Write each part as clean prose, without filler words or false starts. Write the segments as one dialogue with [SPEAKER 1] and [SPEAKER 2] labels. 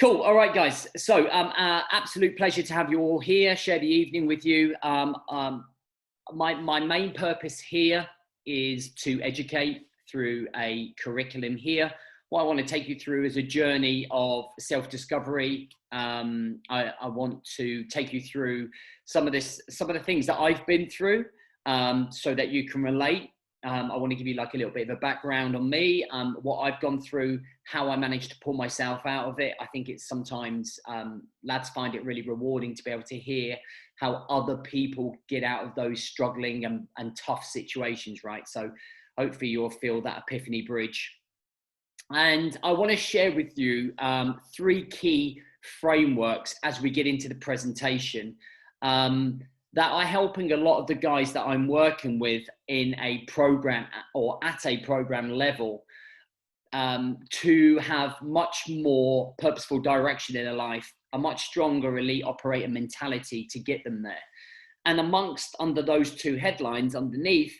[SPEAKER 1] Cool. All right, guys. So, absolute pleasure to have you all here, share the evening with you. My main purpose here is to educate through a curriculum here. What I want to take you through is a journey of self-discovery. I want to take you through some of the things that I've been through, so that you can relate. I want to give you like a little bit of a background on me, what I've gone through, how I managed to pull myself out of it. I think it's sometimes lads find it really rewarding to be able to hear how other people get out of those struggling and tough situations, right? So hopefully you'll feel that epiphany bridge. And I want to share with you 3 key frameworks as we get into the presentation that are helping a lot of the guys that I'm working with in a program or at a program level to have much more purposeful direction in their life, a much stronger elite operator mentality to get them there. And under those 2 headlines underneath,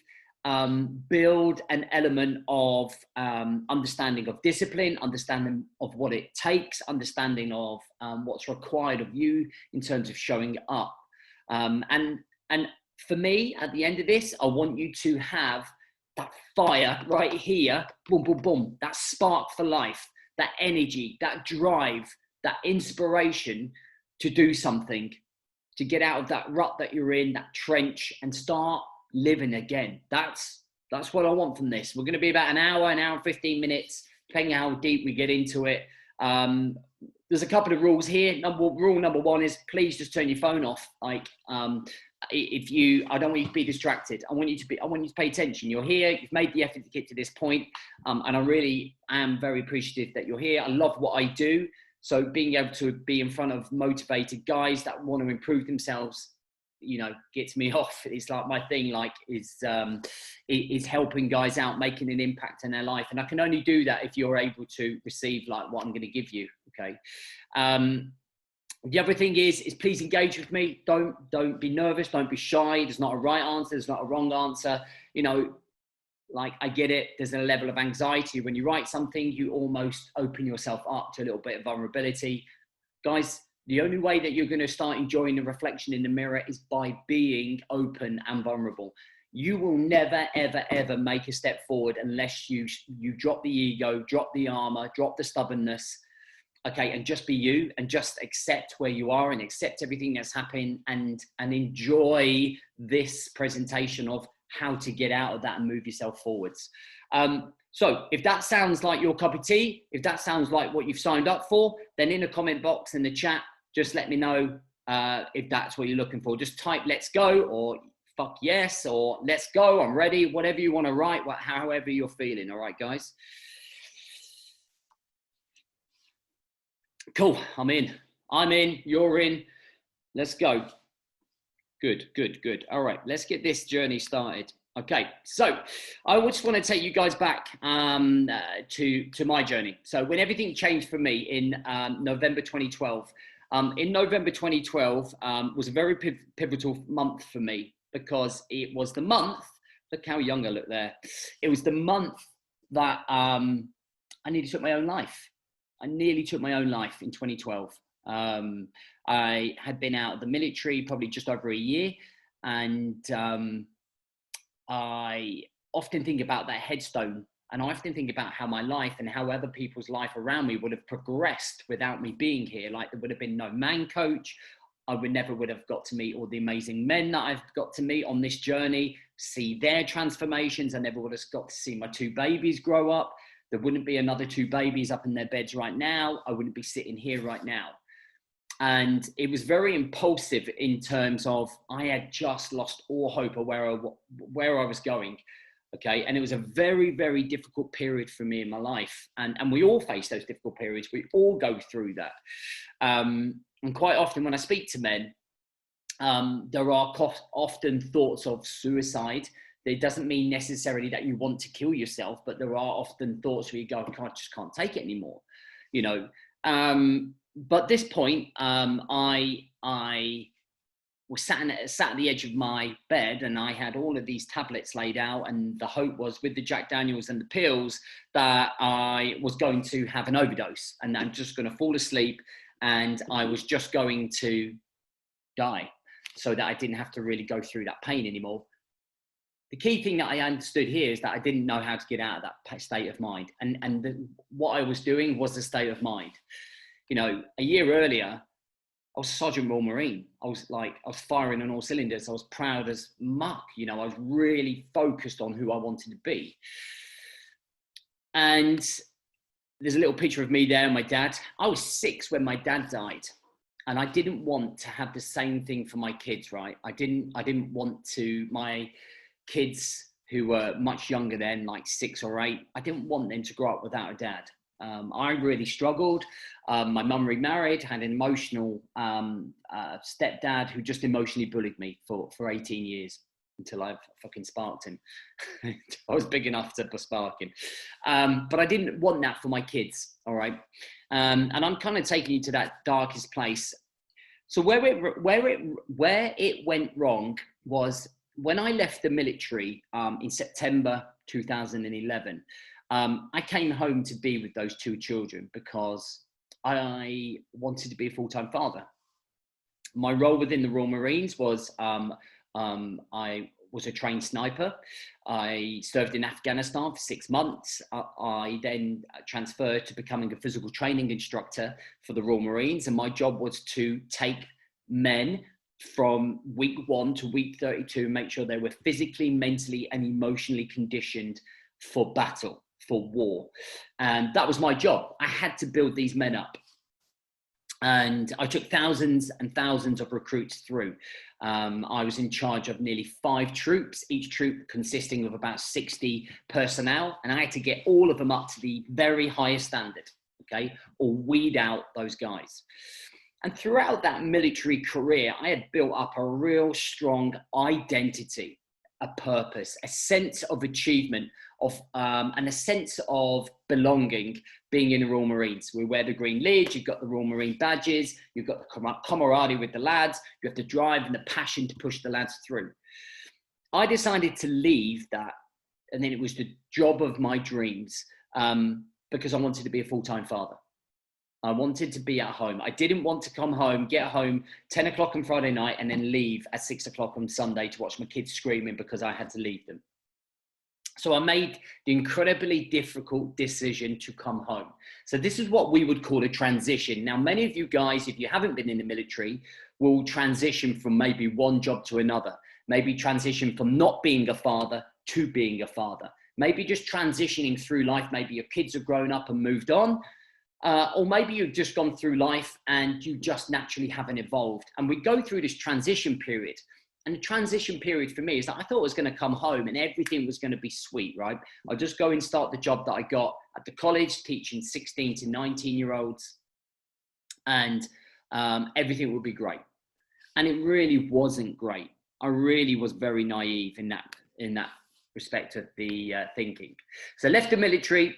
[SPEAKER 1] build an element of understanding of discipline, understanding of what it takes, understanding of what's required of you in terms of showing up. And for me, at the end of this, I want you to have that fire right here, boom, boom, boom, that spark for life, that energy, that drive, that inspiration to do something, to get out of that rut that you're in, that trench, and start living again. That's what I want from this. We're going to be about an hour and 15 minutes, depending how deep we get into it. There's a couple of rules here. Rule number 1 is please just turn your phone off. Like, I don't want you to be distracted. I want you to pay attention. You're here. You've made the effort to get to this point, and I really am very appreciative that you're here. I love what I do. So being able to be in front of motivated guys that want to improve themselves, gets me off. It's like my thing, like is helping guys out, making an impact in their life. And I can only do that if you're able to receive like what I'm going to give you. Okay. The other thing is please engage with me. Don't be nervous. Don't be shy. There's not a right answer. There's not a wrong answer. Like I get it. There's a level of anxiety when you write something, you almost open yourself up to a little bit of vulnerability. Guys, the only way that you're going to start enjoying the reflection in the mirror is by being open and vulnerable. You will never, ever, ever make a step forward unless you drop the ego, drop the armor, drop the stubbornness, okay, and just be you and just accept where you are and accept everything that's happening and enjoy this presentation of how to get out of that and move yourself forwards. So if that sounds like your cup of tea, if that sounds like what you've signed up for, then in the comment box in the chat, just let me know if that's what you're looking for. Just type let's go or fuck yes or let's go, I'm ready, whatever you want to write, however you're feeling. All right, guys. Cool, I'm in, you're in, let's go. Good. All right, let's get this journey started. Okay, so I just want to take you guys back to my journey. So when everything changed for me in November 2012, in November 2012 was a very pivotal month for me because it was the month, look how young I look there. It was the month that I nearly took my own life. I nearly took my own life in 2012. I had been out of the military probably just over a year, and I often think about that headstone, and I often think about how my life and how other people's life around me would have progressed without me being here. Like there would have been no man coach. I never would have got to meet all the amazing men that I've got to meet on this journey, see their transformations. I never would have got to see my 2 babies grow up. There wouldn't be another 2 babies up in their beds right now. I wouldn't be sitting here right now. And it was very impulsive in terms of I had just lost all hope of where I was going. Okay. And it was a very, very difficult period for me in my life. And we all face those difficult periods. We all go through that. And quite often when I speak to men, there are often thoughts of suicide. It doesn't mean necessarily that you want to kill yourself, but there are often thoughts where you go, I just can't take it anymore, But at this point, I was sat at the edge of my bed, and I had all of these tablets laid out, and the hope was with the Jack Daniels and the pills that I was going to have an overdose, and I'm just going to fall asleep, and I was just going to die, so that I didn't have to really go through that pain anymore. The key thing that I understood here is that I didn't know how to get out of that state of mind, and what I was doing was the state of mind. You know, a year earlier, I was Sergeant Royal Marine. I was firing on all cylinders. I was proud as muck. You know, I was really focused on who I wanted to be. And there's a little picture of me there and my dad. I was 6 when my dad died. And I didn't want to have the same thing for my kids, right? I didn't want to, my kids who were much younger then, like 6 or 8, I didn't want them to grow up without a dad. I really struggled. My mum remarried, had an emotional stepdad who just emotionally bullied me for 18 years until I fucking sparked him. I was big enough to spark him. But I didn't want that for my kids, all right? And I'm kind of taking you to that darkest place. So where it went wrong was when I left the military in September 2011. I came home to be with those 2 children because I wanted to be a full-time father. My role within the Royal Marines was I was a trained sniper. I served in Afghanistan for 6 months. I then transferred to becoming a physical training instructor for the Royal Marines, and my job was to take men from week 1 to week 32, make sure they were physically, mentally, and emotionally conditioned for battle, for war. And that was my job. I had to build these men up. And I took thousands and thousands of recruits through. I was in charge of nearly 5 troops, each troop consisting of about 60 personnel. And I had to get all of them up to the very highest standard, okay, or weed out those guys. And throughout that military career, I had built up a real strong identity, a purpose, a sense of achievement, and a sense of belonging being in the Royal Marines. We wear the green lids, you've got the Royal Marine badges, you've got the camaraderie with the lads, you have the drive and the passion to push the lads through. I decided to leave that, and then it was the job of my dreams, because I wanted to be a full-time father. I wanted to be at home. I didn't want to come home, get home 10 o'clock on Friday night and then leave at 6 o'clock on Sunday to watch my kids screaming because I had to leave them. So I made the incredibly difficult decision to come home. So this is what we would call a transition. Now, many of you guys, if you haven't been in the military, will transition from maybe one job to another, maybe transition from not being a father to being a father, maybe just transitioning through life. Maybe your kids have grown up and moved on. Or maybe you've just gone through life and you just naturally haven't evolved. And we go through this transition period. And the transition period for me is that I thought I was going to come home and everything was going to be sweet, right? I'll just go and start the job that I got at the college, teaching 16 to 19-year-olds. And everything would be great. And it really wasn't great. I really was very naive in that respect of the thinking. So I left the military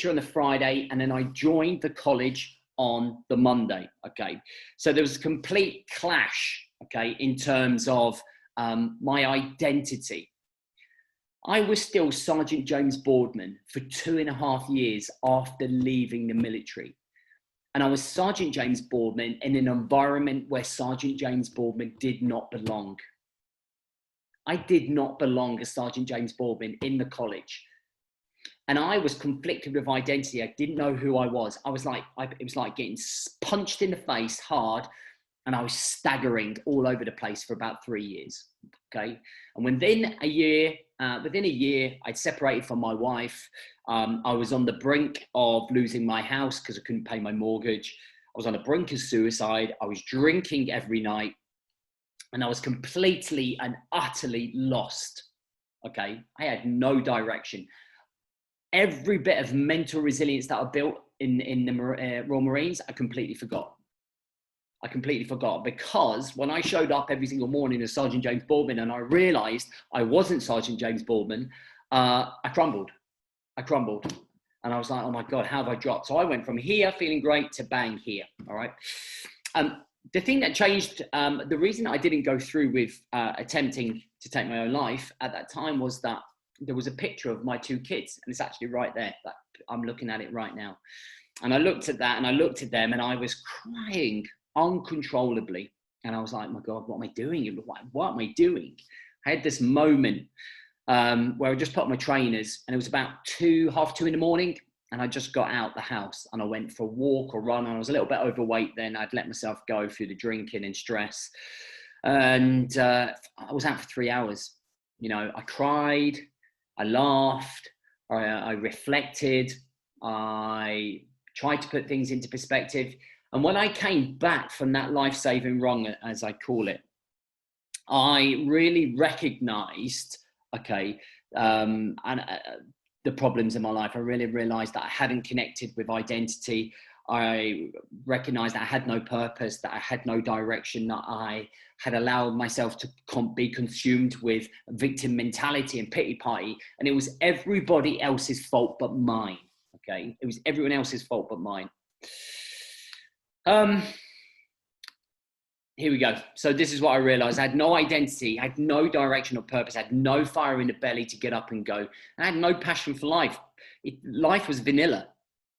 [SPEAKER 1] on the Friday, and then I joined the college on the Monday. Okay, so there was a complete clash, okay, in terms of my identity. I was still Sergeant James Boardman for 2.5 years after leaving the military. And I was Sergeant James Boardman in an environment where Sergeant James Boardman did not belong. I did not belong as Sergeant James Boardman in the college. And I was conflicted with identity. I didn't know who I was. It was like getting punched in the face hard, and I was staggering all over the place for about 3 years. Okay. And within a year, I'd separated from my wife. I was on the brink of losing my house because I couldn't pay my mortgage. I was on the brink of suicide. I was drinking every night. And I was completely and utterly lost. Okay. I had no direction. Every bit of mental resilience that I built in the Royal Marines, I completely forgot. Because when I showed up every single morning as Sergeant James Boardman and I realized I wasn't Sergeant James Boardman, I crumbled. And I was like, oh my God, how have I dropped? So I went from here feeling great to bang here. All right. the thing that changed, the reason I didn't go through with attempting to take my own life at that time was that there was a picture of my two kids, and it's actually right there. That I'm looking at it right now. And I looked at that and I looked at them and I was crying uncontrollably. And I was like, my God, what am I doing? What am I doing? I had this moment where I just put on my trainers, and it was about half two in the morning. And I just got out the house and I went for a walk or run. And I was a little bit overweight then. I'd let myself go through the drinking and stress. And I was out for 3 hours. You know, I cried, I laughed, I reflected, I tried to put things into perspective. And when I came back from that life-saving run, as I call it, I really recognized, okay, the problems in my life. I really realized that I hadn't connected with identity. I recognized that I had no purpose, that I had no direction, that I had allowed myself to be consumed with victim mentality and pity party. And it was everybody else's fault but mine. Okay. It was everyone else's fault but mine. Here we go. So this is what I realized. I had no identity. I had no direction or purpose. I had no fire in the belly to get up and go. And I had no passion for life. Life was vanilla.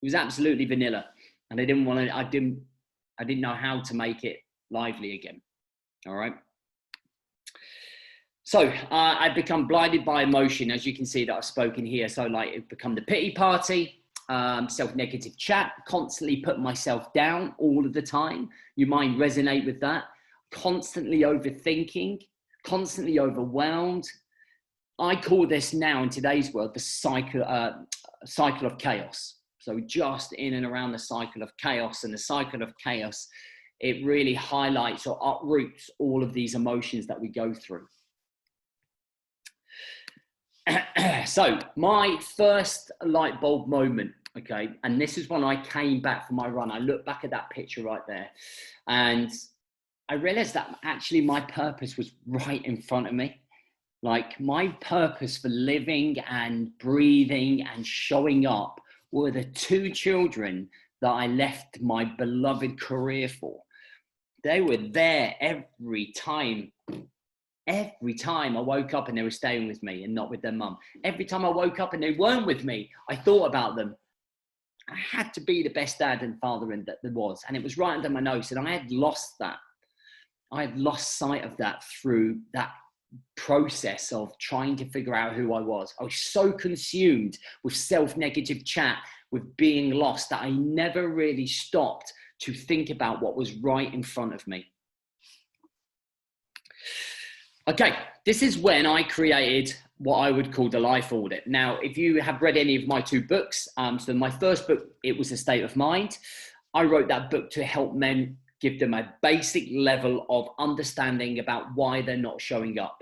[SPEAKER 1] It was absolutely vanilla. And I didn't want to, I didn't know how to make it lively again. All right. So I'd become blinded by emotion, as you can see that I've spoken here. So like it become the pity party, self-negative chat, constantly put myself down all of the time. You might resonate with that. Constantly overthinking, constantly overwhelmed. I call this now in today's world the cycle of chaos. So just in and around the cycle of chaos, and the cycle of chaos, it really highlights or uproots all of these emotions that we go through. So my first light bulb moment, okay, and this is when I came back from my run. I look back at that picture right there, and I realized that actually my purpose was right in front of me. Like my purpose for living and breathing and showing up were the two children that I left my beloved career for. They were there every time. Every time I woke up and they were staying with me and not with their mum. Every time I woke up and they weren't with me, I thought about them. I had to be the best dad and father that there was. And it was right under my nose. And I had lost that. I had lost sight of that through that process of trying to figure out who I was. I was so consumed with self-negative chat, with being lost, that I never really stopped to think about what was right in front of me. Okay, this is when I created what I would call the Life Audit. Now, if you have read any of my two books, so my first book, it was A State of Mind. I wrote that book to help men, give them a basic level of understanding about why they're not showing up.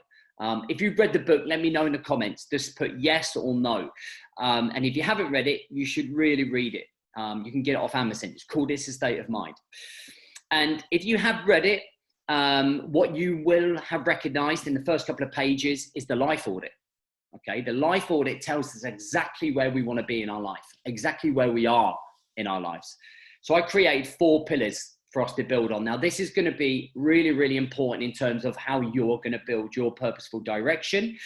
[SPEAKER 1] If you've read the book, let me know in the comments. Just put yes or no. And if you haven't read it, you should really read it. You can get it off Amazon. It's called It's A State of Mind. And if you have read it, what you will have recognized in the first couple of pages is the Life Audit. Okay, the Life Audit tells us exactly where we want to be in our life, exactly where we are in our lives. So I created 4 pillars for us to build on. Now, this is going to be really, really important in terms of how you're going to build your purposeful direction,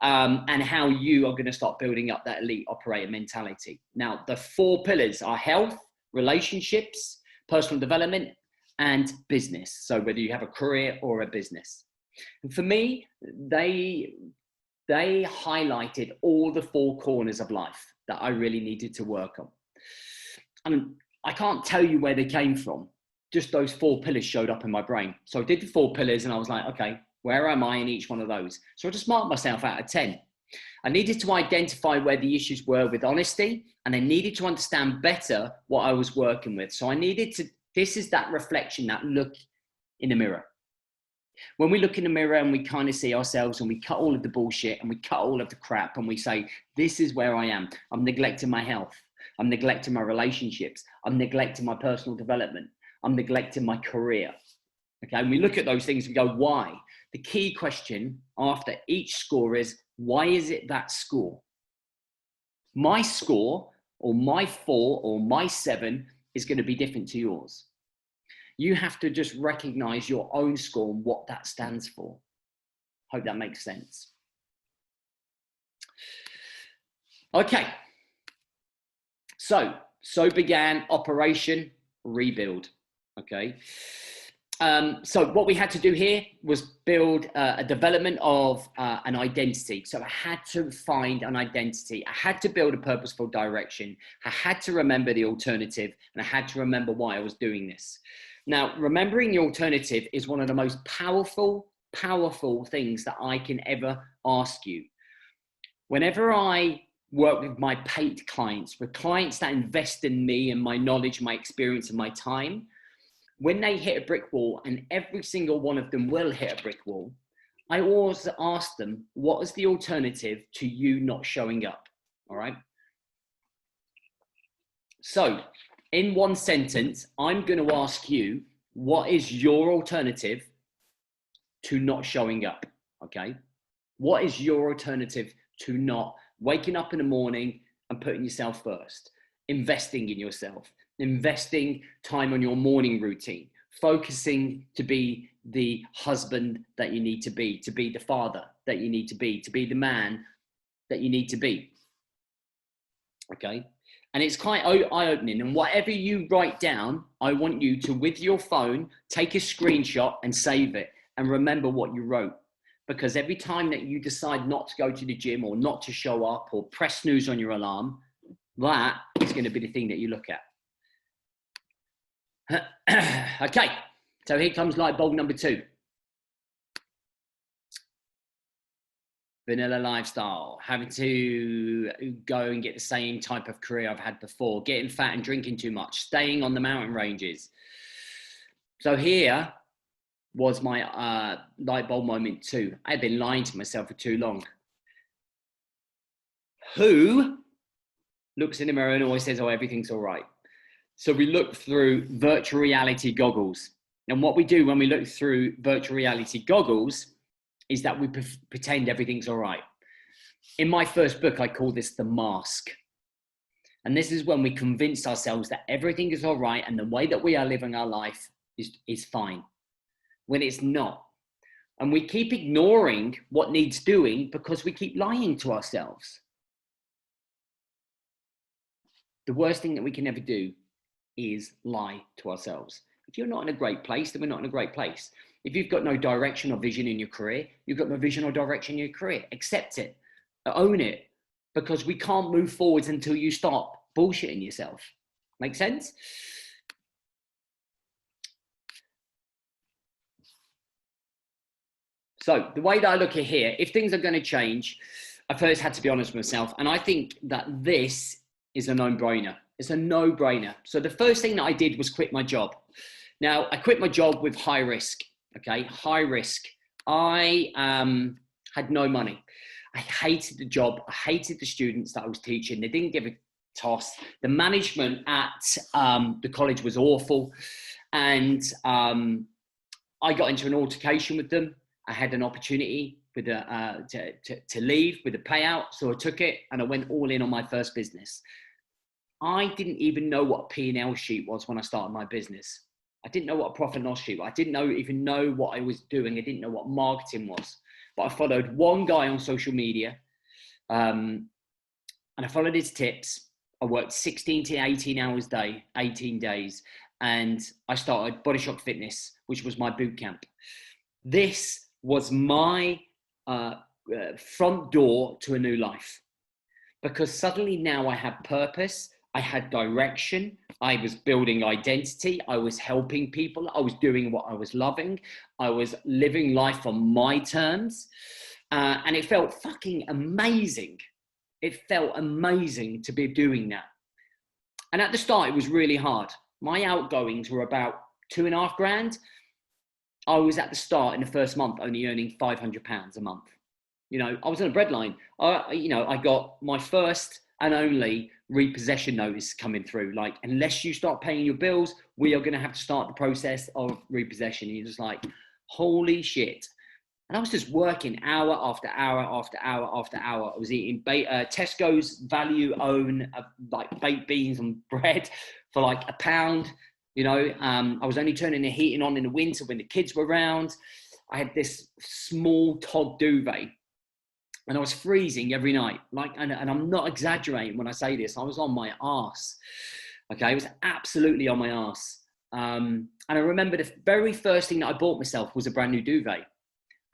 [SPEAKER 1] and how you are going to start building up that elite operator mentality. Now, the 4 pillars are health, relationships, personal development, and business. So whether you have a career or a business. And for me, they highlighted all the 4 corners of life that I really needed to work on. And I can't tell you where they came from. Just those 4 pillars showed up in my brain. So I did the 4 pillars and I was like, okay, where am I in each one of those? So I just marked myself out of 10. I needed to identify where the issues were with honesty, and I needed to understand better what I was working with. So I needed to, this is that reflection, that look in the mirror. When we look in the mirror and we kind of see ourselves and we cut all of the bullshit and we cut all of the crap and we say, this is where I am. I'm neglecting my health. I'm neglecting my relationships. I'm neglecting my personal development. I'm neglecting my career. Okay, and we look at those things and go, why? The key question after each score is, why is it that score? My score or my 4 or my 7 is going to be different to yours. You have to just recognize your own score and what that stands for. Hope that makes sense. Okay. So began Operation Rebuild. Okay. So what we had to do here was build a development of an identity. So I had to find an identity. I had to build a purposeful direction. I had to remember the alternative, and I had to remember why I was doing this. Now, remembering the alternative is one of the most powerful things that I can ever ask you. Whenever I work with my paid clients, with clients that invest in me and my knowledge, my experience, and my time, when they hit a brick wall, and every single one of them will hit a brick wall, I always ask them, what is the alternative to you not showing up? All right. So in one sentence, I'm going to ask you, what is your alternative to not showing up? Okay. What is your alternative to not waking up in the morning and putting yourself first, investing in yourself, investing time on your morning routine, focusing to be the husband that you need to be the father that you need to be the man that you need to be. Okay. And it's quite eye-opening. And whatever you write down, I want you to, with your phone, take a screenshot and save it and remember what you wrote. Because every time that you decide not to go to the gym or not to show up or press snooze on your alarm, that is going to be the thing that you look at. Okay, so here comes light bulb number 2. Vanilla lifestyle, having to go and get the same type of career I've had before, getting fat and drinking too much, staying on the mountain ranges. So here was my light bulb moment 2. I had been lying to myself for too long. Who looks in the mirror and always says, oh, everything's all right? So we look through virtual reality goggles. And what we do when we look through virtual reality goggles is that we pretend everything's all right. In my first book, I call this the mask. And this is when we convince ourselves that everything is all right and the way that we are living our life is fine, when it's not. And we keep ignoring what needs doing because we keep lying to ourselves. The worst thing that we can ever do is lie to ourselves. If you're not in a great place, then we're not in a great place. If you've got no direction or vision in your career, you've got no vision or direction in your career. Accept it, own it, because we can't move forwards until you start bullshitting yourself. Make sense? So the way that I look at here, if things are going to change, I first had to be honest with myself. And I think that this is a no-brainer. It's a no-brainer. So the first thing that I did was quit my job. Now, I quit my job with high risk, okay? High risk. I had no money. I hated the job. I hated the students that I was teaching. They didn't give a toss. The management at the college was awful. And I got into an altercation with them. I had an opportunity with to leave with a payout. So I took it and I went all in on my first business. I didn't even know what a P&L sheet was when I started my business. I didn't know what a profit and loss sheet was. I didn't even know what I was doing. I didn't know what marketing was. But I followed one guy on social media and I followed his tips. I worked 16 to 18 hours a day, 18 days. And I started Body Shock Fitness, which was my boot camp. This was my front door to a new life. Because suddenly now I had purpose. I had direction. I was building identity. I was helping people. I was doing what I was loving. I was living life on my terms. And it felt fucking amazing. It felt amazing to be doing that. And at the start, it was really hard. My outgoings were about £2.5 grand. I was at the start in the first month only earning £500 a month. You know, I was on a breadline. I got my first and only repossession notice coming through. Like, unless you start paying your bills, we are going to have to start the process of repossession. You're just like, holy shit. And I was just working hour after hour after hour after hour. I was eating Tesco's value own like baked beans and bread for like £1. You know, I was only turning the heating on in the winter when the kids were around. I had this small Tog duvet, and I was freezing every night. And I'm not exaggerating when I say this. I was on my arse. Okay, I was absolutely on my arse. And I remember the very first thing that I bought myself was a brand new duvet.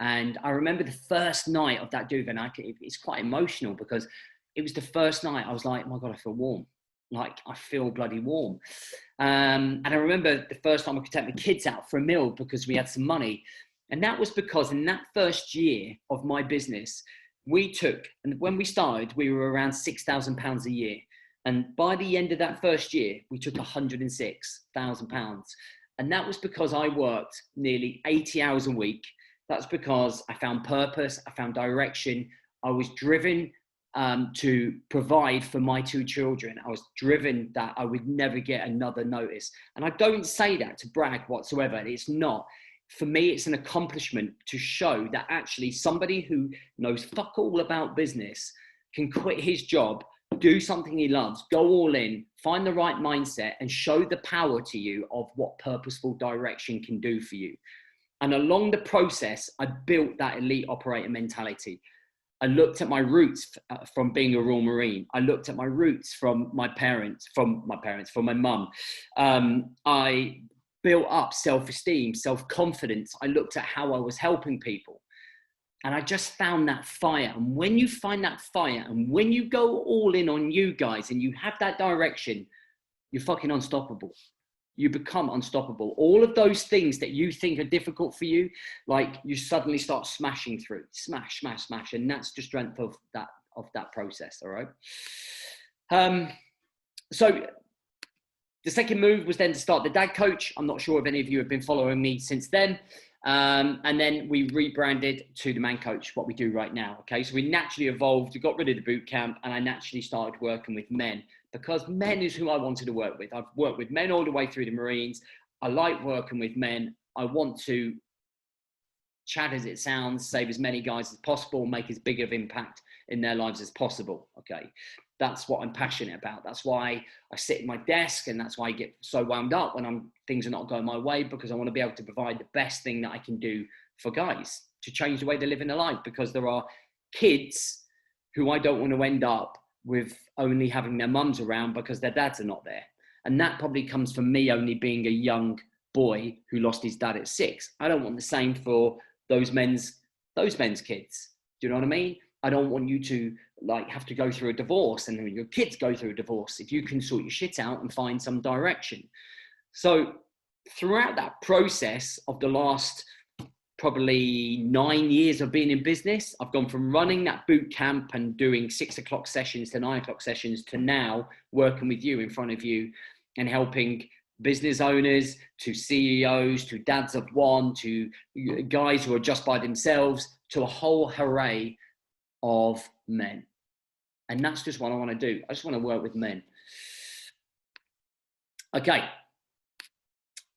[SPEAKER 1] And I remember the first night of that duvet, and it's quite emotional because it was the first night I was like, oh my God, I feel warm. Like, I feel bloody warm. And I remember the first time I could take my kids out for a meal because we had some money. And that was because in that first year of my business, and when we started, we were around £6,000 a year. And by the end of that first year, we took £106,000. And that was because I worked nearly 80 hours a week. That's because I found purpose, I found direction. I was driven to provide for my two children. I was driven that I would never get another notice. And I don't say that to brag whatsoever. It's not. For me, it's an accomplishment to show that actually somebody who knows fuck all about business can quit his job, do something he loves, go all in, find the right mindset, and show the power to you of what purposeful direction can do for you. And along the process, I built that elite operator mentality. I looked at my roots from being a Royal Marine. I looked at my roots from my mum. I built up self-esteem, self-confidence. I looked at how I was helping people. And I just found that fire. And when you find that fire, and when you go all in on you guys, and you have that direction, you're fucking unstoppable. You become unstoppable. All of those things that you think are difficult for you, like, you suddenly start smashing through, smash. And that's the strength of that process. All right. So the second move was then to start the Dad Coach. I'm not sure if any of you have been following me since then. And then we rebranded to the Man Coach, what we do right now. Okay. So we naturally evolved. We got rid of the boot camp, and I naturally started working with men, because men is who I wanted to work with. I've worked with men all the way through the Marines. I like working with men. I want to, chat as it sounds, save as many guys as possible, make as big of impact in their lives as possible. Okay. That's what I'm passionate about. That's why I sit at my desk, and that's why I get so wound up when things are not going my way, because I want to be able to provide the best thing that I can do for guys to change the way they live in their life, because there are kids who I don't want to end up with only having their mums around because their dads are not there. And that probably comes from me only being a young boy who lost his dad at 6. I don't want the same for those men's kids. Do you know what I mean? I don't want you to have to go through a divorce, and then your kids go through a divorce, if you can sort your shit out and find some direction. So throughout that process of the last probably 9 years of being in business, I've gone from running that boot camp and doing 6 o'clock sessions to 9 o'clock sessions to now working with you in front of you and helping business owners to CEOs, to dads of one, to guys who are just by themselves, to a whole array of men. And that's just what I want to do. I just want to work with men. Okay.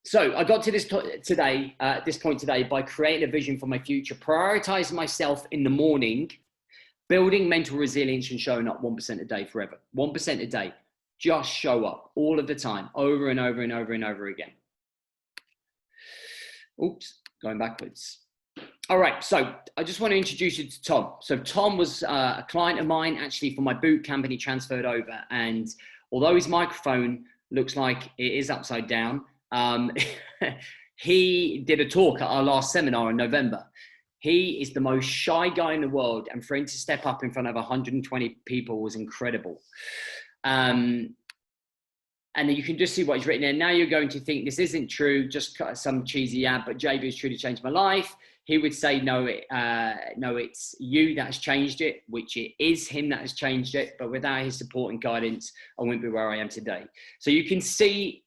[SPEAKER 1] So I got to this point today by creating a vision for my future, prioritizing myself in the morning, building mental resilience, and showing up 1% a day forever. 1% a day. Just show up all of the time, over and over and over and over again. Oops, going backwards. All right, so I just want to introduce you to Tom. So Tom was a client of mine actually for my boot camp, and he transferred over. And although his microphone looks like it is upside down, he did a talk at our last seminar in November. He is the most shy guy in the world, and for him to step up in front of 120 people was incredible. And you can just see what he's written there. Now you're going to think this isn't true, just some cheesy ad, but JB has truly changed my life. He would say, no, it's you that has changed it, which it is him that has changed it. But without his support and guidance, I wouldn't be where I am today. So you can see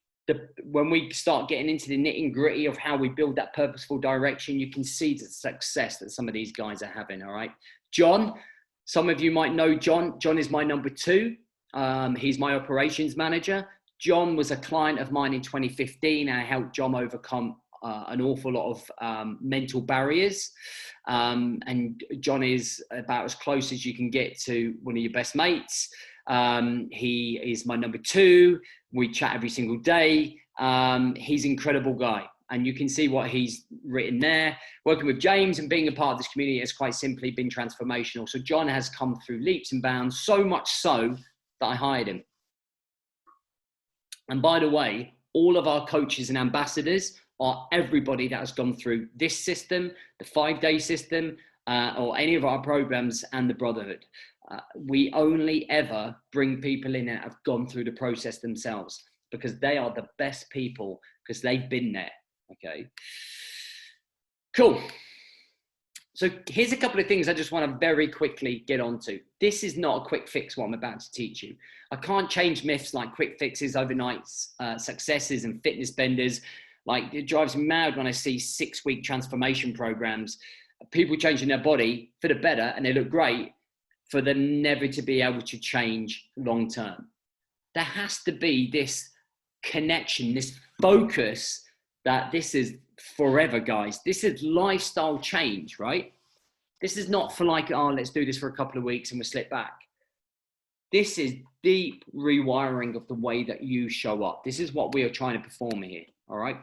[SPEAKER 1] when we start getting into the nitty gritty of how we build that purposeful direction, you can see the success that some of these guys are having. All right. John, some of you might know John. John is my number 2. He's my operations manager. John was a client of mine in 2015. And I helped John overcome an awful lot of mental barriers. And John is about as close as you can get to one of your best mates. He is my number 2. We chat every single day. He's an incredible guy. And you can see what he's written there. Working with James and being a part of this community has quite simply been transformational. So John has come through leaps and bounds, so much so that I hired him. And by the way, all of our coaches and ambassadors are everybody that has gone through this system, the 5-day system, or any of our programs and the Brotherhood. We only ever bring people in that have gone through the process themselves, because they are the best people, because they've been there. Okay, cool. So here's a couple of things I just want to very quickly get onto. This is not a quick fix, what I'm about to teach you. I can't change myths like quick fixes, overnight successes and fitness benders. Like, it drives me mad when I see 6-week transformation programs, people changing their body for the better, and they look great, for them never to be able to change long term. There has to be this connection, this focus, that this is forever, guys. This is lifestyle change, right? This is not for like, oh, let's do this for a couple of weeks and we'll slip back. This is deep rewiring of the way that you show up. This is what we are trying to perform here, all right?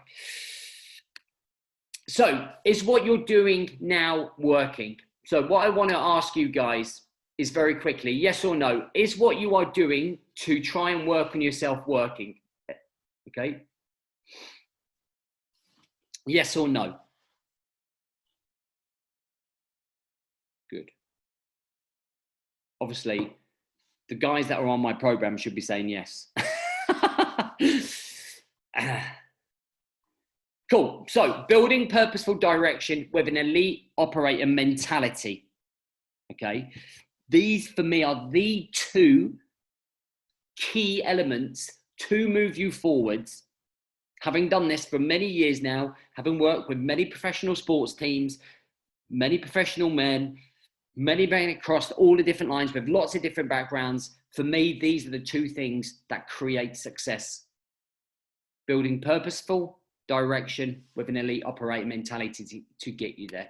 [SPEAKER 1] So, is what you're doing now working? So what I want to ask you guys is very quickly, yes or no, is what you are doing to try and work on yourself working? Okay. Yes or no? Good. Obviously, the guys that are on my program should be saying yes. Cool. So, building purposeful direction with an elite operator mentality. Okay. These, for me, are the 2 key elements to move you forwards. Having done this for many years now, having worked with many professional sports teams, many professional men, many men across all the different lines with lots of different backgrounds, for me, these are the 2 things that create success. Building purposeful direction with an elite operator mentality to get you there.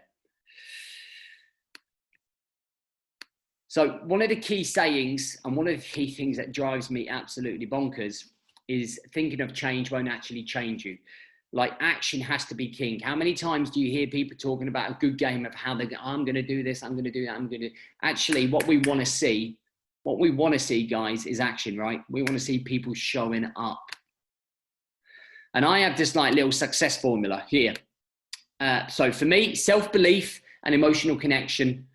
[SPEAKER 1] So one of the key sayings and one of the key things that drives me absolutely bonkers is thinking of change won't actually change you. Like, action has to be king. How many times do you hear people talking about a good game of how I'm going to do this, I'm going to do that, I'm going to... Actually, what we want to see, guys, is action, right? We want to see people showing up. And I have this like little success formula here. So for me, self-belief and emotional connection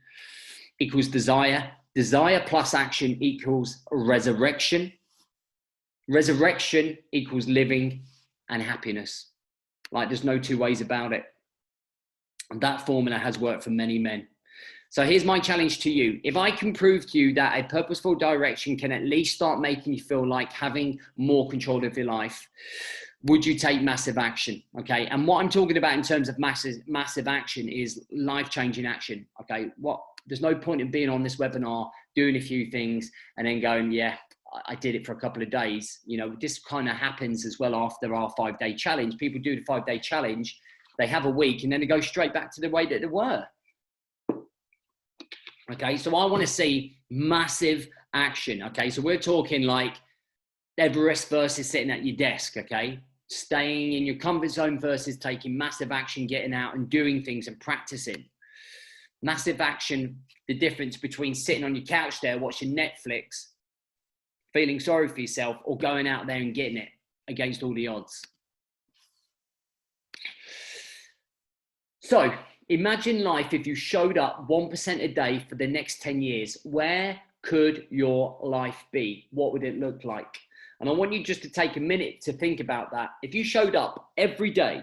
[SPEAKER 1] equals desire. Desire plus action equals resurrection. Resurrection equals living and happiness. Like, there's no 2 ways about it. And that formula has worked for many men. So here's my challenge to you. If I can prove to you that a purposeful direction can at least start making you feel like having more control of your life, would you take massive action? Okay. And what I'm talking about in terms of massive action is life-changing action. Okay. There's no point in being on this webinar, doing a few things and then going, yeah, I did it for a couple of days. You know, this kind of happens as well after our 5-day challenge. People do the 5-day challenge, they have a week and then they go straight back to the way that they were. Okay, so I want to see massive action. Okay, so we're talking like Everest versus sitting at your desk. Okay, staying in your comfort zone versus taking massive action, getting out and doing things and practicing. Massive action, the difference between sitting on your couch there watching Netflix, feeling sorry for yourself, or going out there and getting it against all the odds. So imagine life if you showed up 1% a day for the next 10 years. Where could your life be? What would it look like? And I want you just to take a minute to think about that. If you showed up every day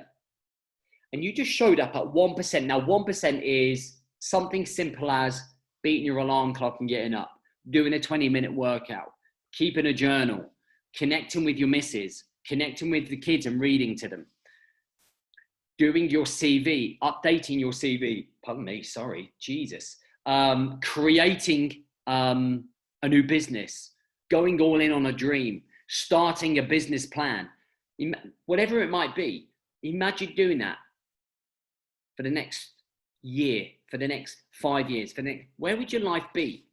[SPEAKER 1] and you just showed up at 1%, now 1% is something simple as beating your alarm clock and getting up, doing a 20-minute workout, keeping a journal, connecting with your missus, connecting with the kids and reading to them, doing your CV, updating your CV, pardon me, sorry, Jesus, creating a new business, going all in on a dream, starting a business plan, whatever it might be. Imagine doing that for the next year, for the next 5 years, where would your life be?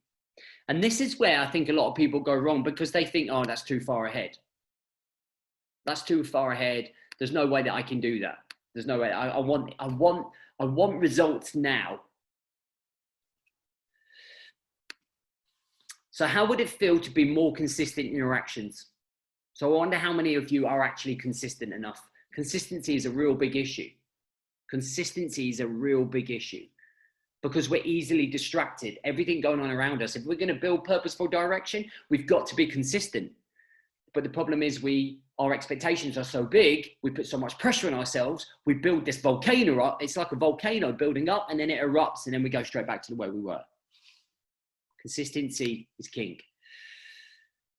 [SPEAKER 1] And this is where I think a lot of people go wrong, because they think, oh, that's too far ahead. That's too far ahead. There's no way that I can do that. There's no way. I want results now. So how would it feel to be more consistent in your actions? So I wonder how many of you are actually consistent enough. Consistency is a real big issue. Consistency is a real big issue because we're easily distracted. Everything going on around us. If we're going to build purposeful direction, we've got to be consistent. But the problem is our expectations are so big. We put so much pressure on ourselves. We build this volcano up. It's like a volcano building up and then it erupts and then we go straight back to the way we were. Consistency is king.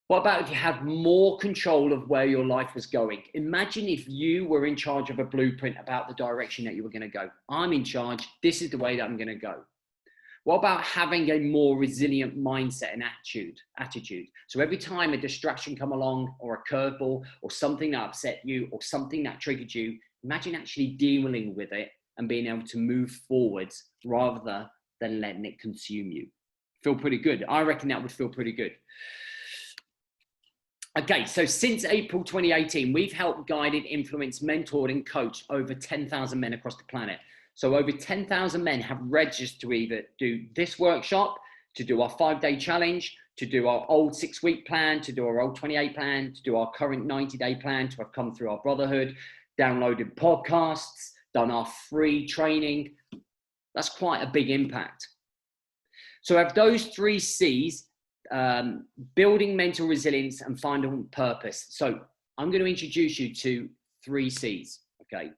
[SPEAKER 1] What about if you had more control of where your life was going? Imagine if you were in charge of a blueprint about the direction that you were going to go. I'm in charge. This is the way that I'm going to go. What about having a more resilient mindset and attitude? So every time a distraction come along or a curveball or something that upset you or something that triggered you, imagine actually dealing with it and being able to move forwards rather than letting it consume you. Feel pretty good. I reckon that would feel pretty good. Okay, so since April 2018, we've helped, guided, influenced, mentored, and coached over 10,000 men across the planet. So over 10,000 men have registered to either do this workshop, to do our 5-day challenge, to do our old 6-week plan, to do our old 28 plan, to do our current 90-day plan, to have come through our brotherhood, downloaded podcasts, done our free training. That's quite a big impact. So have those 3 C's, building mental resilience and finding purpose. So I'm going to introduce you to 3 C's. Okay.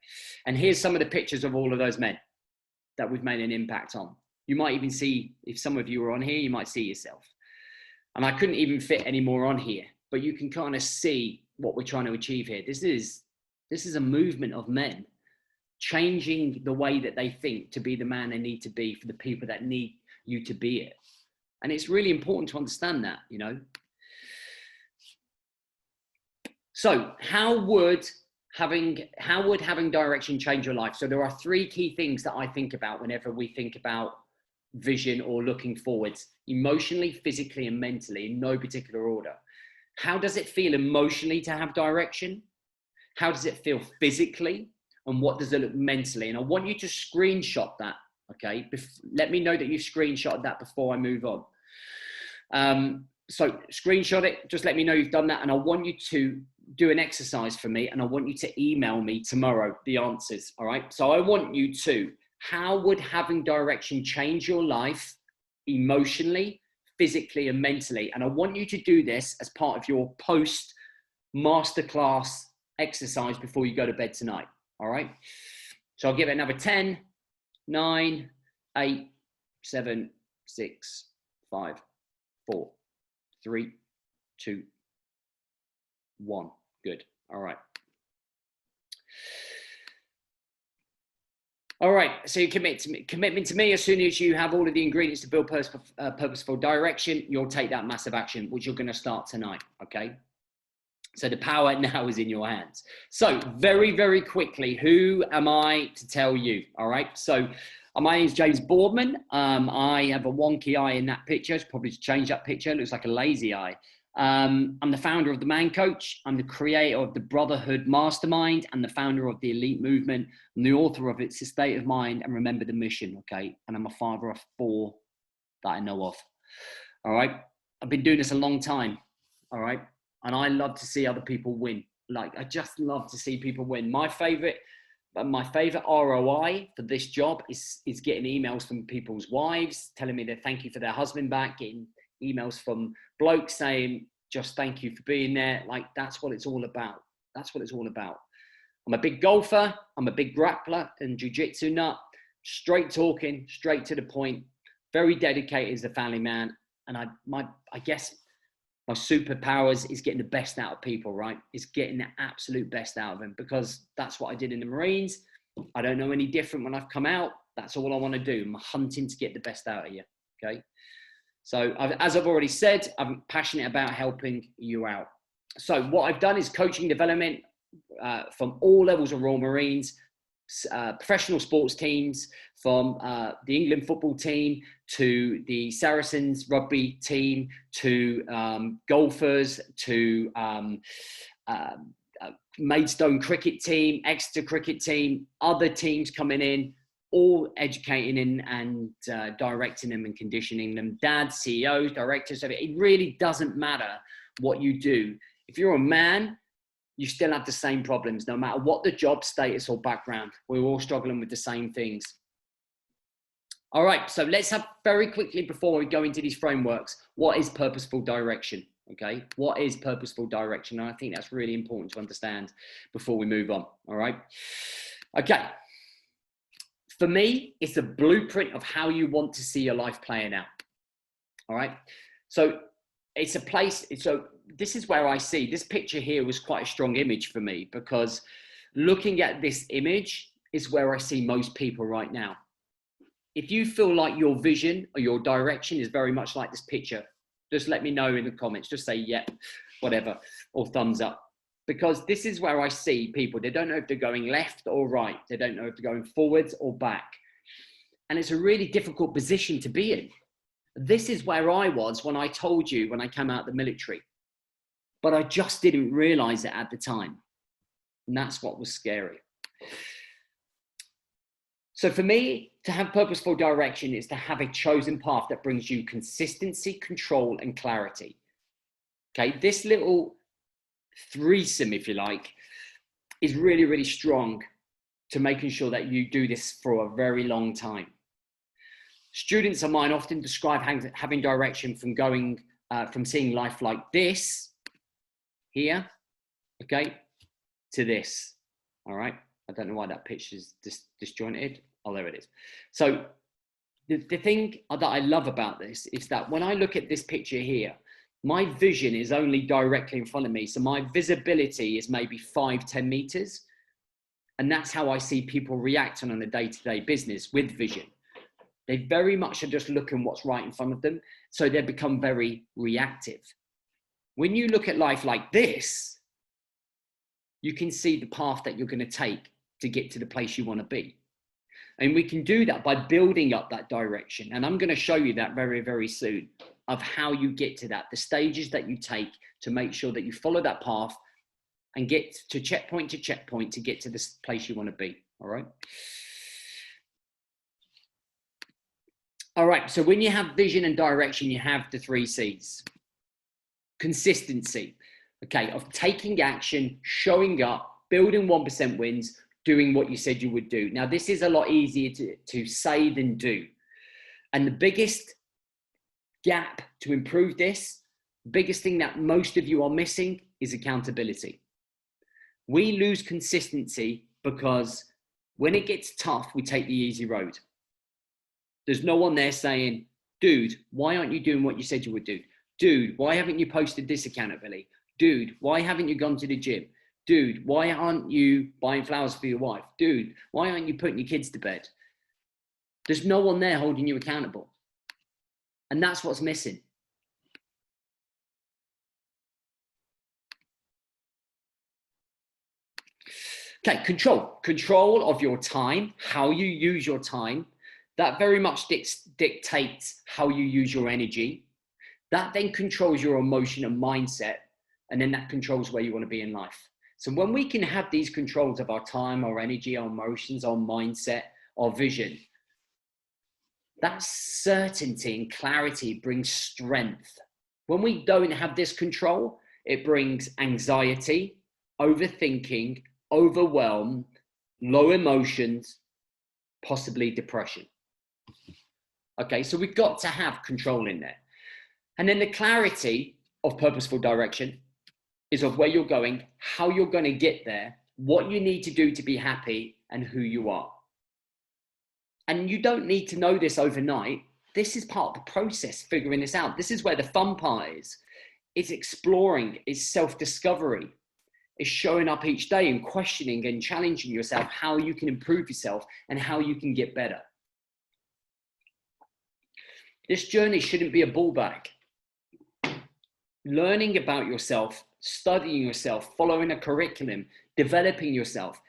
[SPEAKER 1] And here's some of the pictures of all of those men that we've made an impact on. You might even see, if some of you are on here, you might see yourself. And I couldn't even fit any more on here, but you can kind of see what we're trying to achieve here. This is a movement of men changing the way that they think to be the man they need to be for the people that need you to be it. And it's really important to understand that, you know. So how would having direction change your life? So there are 3 key things that I think about whenever we think about vision or looking forwards: emotionally, physically, and mentally, in no particular order. How does it feel emotionally to have direction? How does it feel physically? And what does it look mentally? And I want you to screenshot that. Okay, let me know that you've screenshotted that before I move on. So screenshot it, just let me know you've done that. And I want you to do an exercise for me and I want you to email me tomorrow the answers. All right. So I want you to, how would having direction change your life emotionally, physically, and mentally? And I want you to do this as part of your post masterclass exercise before you go to bed tonight. All right. So I'll give it another 10, 9, 8, 7, 6, 5, 4, 3, 2, 1. Good. All right. All right. So you commitment to me. As soon as you have all of the ingredients to build purposeful direction, you'll take that massive action, which you're going to start tonight. Okay. So the power now is in your hands. So very, very quickly, who am I to tell you? All right. So my name is James Boardman. I have a wonky eye in that picture. Should probably change that picture. It looks like a lazy eye. I'm the founder of the Man Coach. I'm the creator of the Brotherhood Mastermind and the founder of the Elite Movement. I'm the author of It's a State of Mind and Remember the Mission. Okay. And I'm a father of 4 that I know of. All right. I've been doing this a long time. All right. And I love to see other people win. Like, I just love to see people win. My favorite ROI for this job is getting emails from people's wives telling me they thank you for their husband back, getting emails from blokes saying, just thank you for being there. Like, that's what it's all about. That's what it's all about. I'm a big golfer. I'm a big grappler and jiu-jitsu nut. Straight talking, straight to the point. Very dedicated as a family man. And I guess my superpowers is getting the best out of people, right? It's getting the absolute best out of them, because that's what I did in the Marines. I don't know any different when I've come out. That's all I want to do. I'm hunting to get the best out of you, okay? So as I've already said, I'm passionate about helping you out. So what I've done is coaching development from all levels of Royal Marines, professional sports teams, from the England football team to the Saracens rugby team to golfers to Maidstone cricket team, Exeter cricket team, other teams coming in, all educating and directing them and conditioning them. Dads, CEOs, directors, it really doesn't matter what you do. If you're a man, you still have the same problems, no matter what the job status or background. We're all struggling with the same things. All right, so let's have very quickly, before we go into these frameworks, what is purposeful direction? Okay, what is purposeful direction? And I think that's really important to understand before we move on. All right, okay. For me, it's a blueprint of how you want to see your life playing out. All right, so it's a place. So this is where I see this picture here was quite a strong image for me, because looking at this image is where I see most people right now. If you feel like your vision or your direction is very much like this picture, just let me know in the comments. Just say, yeah, whatever, or thumbs up. Because this is where I see people. They don't know if they're going left or right. They don't know if they're going forwards or back. And it's a really difficult position to be in. This is where I was when I told you when I came out of the military. But I just didn't realize it at the time. And that's what was scary. So for me, to have purposeful direction is to have a chosen path that brings you consistency, control, and clarity. Okay, this little threesome, if you like, is really, really strong to making sure that you do this for a very long time. Students of mine often describe having direction from going, from seeing life like this, here, okay, to this, all right? I don't know why that picture is disjointed. Oh, there it is. So the thing that I love about this is that when I look at this picture here, my vision is only directly in front of me. So my visibility is maybe 5-10 meters. And that's how I see people react on a day-to-day business with vision. They very much are just looking what's right in front of them. So they become very reactive. When you look at life like this, you can see the path that you're going to take to get to the place you want to be. And we can do that by building up that direction. And I'm going to show you that very, very soon, of how you get to that, the stages that you take to make sure that you follow that path and get to checkpoint to get to this place you want to be. All right. All right. So when you have vision and direction, you have the 3 C's. Consistency. Okay. Of taking action, showing up, building 1% wins, doing what you said you would do. Now, this is a lot easier to say than do. And the biggest gap to improve this, biggest thing that most of you are missing is accountability. We lose consistency because when it gets tough, we take the easy road. There's no one there saying, dude, why aren't you doing what you said you would do? Dude, why haven't you posted this accountability? Dude, why haven't you gone to the gym? Dude, why aren't you buying flowers for your wife? Dude, why aren't you putting your kids to bed? There's no one there holding you accountable. And that's what's missing. Okay, control of your time, how you use your time. That very much dictates how you use your energy. That then controls your emotion and mindset. And then that controls where you want to be in life. So when we can have these controls of our time, our energy, our emotions, our mindset, our vision, that certainty and clarity brings strength. When we don't have this control, it brings anxiety, overthinking, overwhelm, low emotions, possibly depression. Okay, so we've got to have control in there. And then the clarity of purposeful direction is of where you're going, how you're going to get there, what you need to do to be happy, and who you are. And you don't need to know this overnight. This is part of the process, figuring this out. This is where the fun part is. It's exploring, it's self-discovery. It's showing up each day and questioning and challenging yourself how you can improve yourself and how you can get better. This journey shouldn't be a ball bag. Learning about yourself, studying yourself, following a curriculum, developing yourself,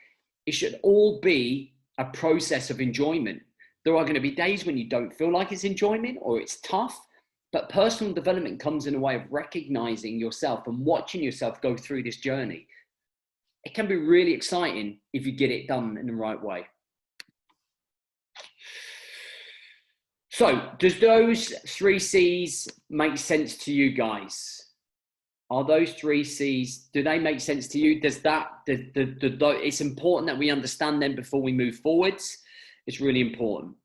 [SPEAKER 1] it should all be a process of enjoyment. There are going to be days when you don't feel like it's enjoyment or it's tough, but personal development comes in a way of recognizing yourself and watching yourself go through this journey. it can be really exciting if you get it done in the right way. So does those 3 C's make sense to you guys? Are those 3 C's, do they make sense to you? Does that, it's important that we understand them before we move forwards. It's really important.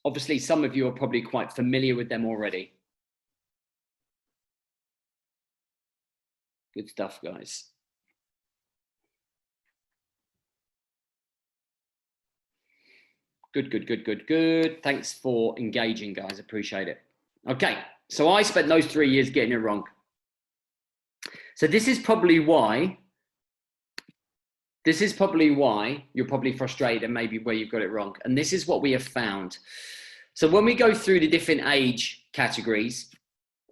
[SPEAKER 1] Obviously, some of you are probably quite familiar with them already. Good stuff, guys. Good, good, good, good, good. Thanks for engaging, guys. Appreciate it. Okay, so I spent those 3 years getting it wrong. So this is probably why you're probably frustrated and maybe where you've got it wrong. And this is what we have found. So when we go through the different age categories,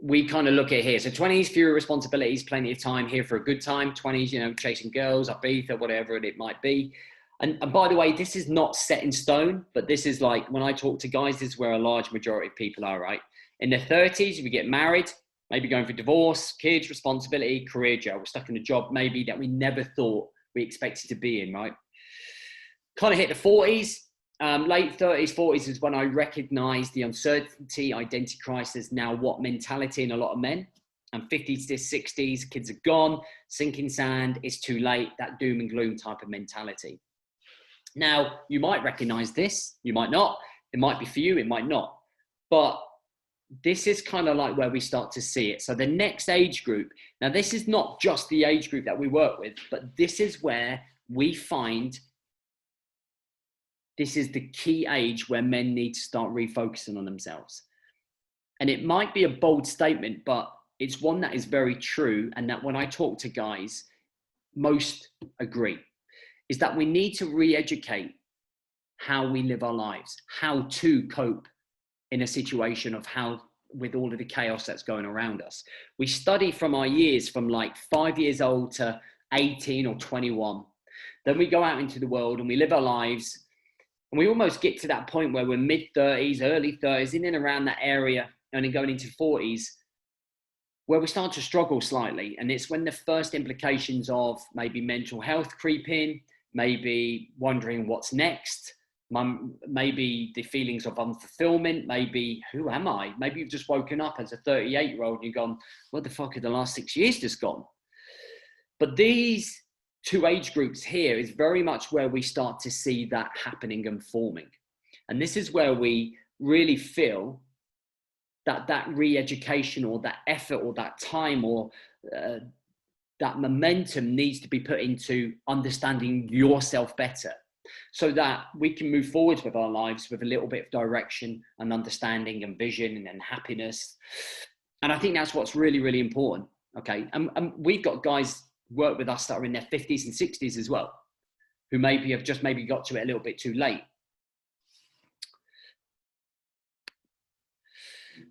[SPEAKER 1] we kind of look at here. So 20s, fewer responsibilities, plenty of time, here for a good time. 20s, you know, chasing girls, Ibiza, whatever it might be. And by the way, this is not set in stone, but this is like, when I talk to guys, this is where a large majority of people are, right? In their 30s, we get married, maybe going for divorce, kids, responsibility, career jail. We're stuck in a job maybe that we never thought we expected to be in, right? Kind of hit the 40s, late 30s, 40s is when I recognized the uncertainty, identity crisis, now what mentality in a lot of men. And 50s to 60s, kids are gone, sinking sand, it's too late, that doom and gloom type of mentality. Now, you might recognize this, you might not. It might be for you, it might not. But this is kind of like where we start to see it. So the next age group, now this is not just the age group that we work with, but this is where we find this is the key age where men need to start refocusing on themselves. And it might be a bold statement, but it's one that is very true. And that when I talk to guys, most agree, is that we need to re-educate how we live our lives, how to cope in a situation of how, with all of the chaos that's going around us. We study from our years, from like 5 years old to 18 or 21. Then we go out into the world and we live our lives. And we almost get to that point where we're mid-30s, early 30s, in and around that area, and then going into 40s, where we start to struggle slightly. And it's when the first implications of maybe mental health creep in, maybe wondering what's next, maybe the feelings of unfulfillment, maybe who am I? Maybe you've just woken up as a 38-year-old and you've gone, what the fuck are the last 6 years just gone? But these 2 age groups here is very much where we start to see that happening and forming. And this is where we really feel that that re-education or that effort or that time or that momentum needs to be put into understanding yourself better, so that we can move forward with our lives with a little bit of direction and understanding and vision and happiness. And I think that's what's really, really important. Okay. And we've got guys work with us that are in their 50s and 60s as well, who maybe have just maybe got to it a little bit too late.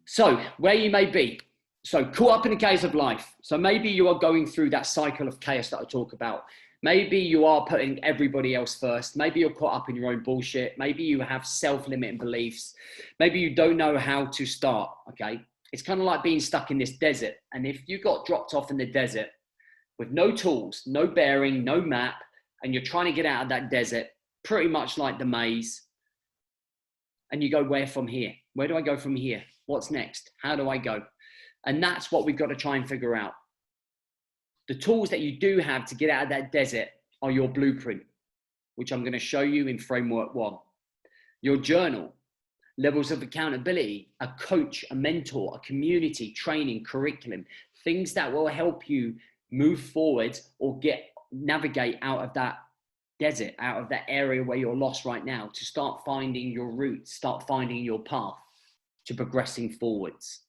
[SPEAKER 1] So where you may be, so caught up in the chaos of life. So maybe you are going through that cycle of chaos that I talk about. Maybe you are putting everybody else first. Maybe you're caught up in your own bullshit. Maybe you have self-limiting beliefs. Maybe you don't know how to start, okay? It's kind of like being stuck in this desert. And if you got dropped off in the desert with no tools, no bearing, no map, and you're trying to get out of that desert, pretty much like the maze, and you go, where from here? Where do I go from here? What's next? How do I go? And that's what we've got to try and figure out. The tools that you do have to get out of that desert are your blueprint, which I'm going to show you in framework 1. Your journal, levels of accountability, a coach, a mentor, a community, training, curriculum, things that will help you move forward or navigate out of that desert, out of that area where you're lost right now, to start finding your route, start finding your path to progressing forwards.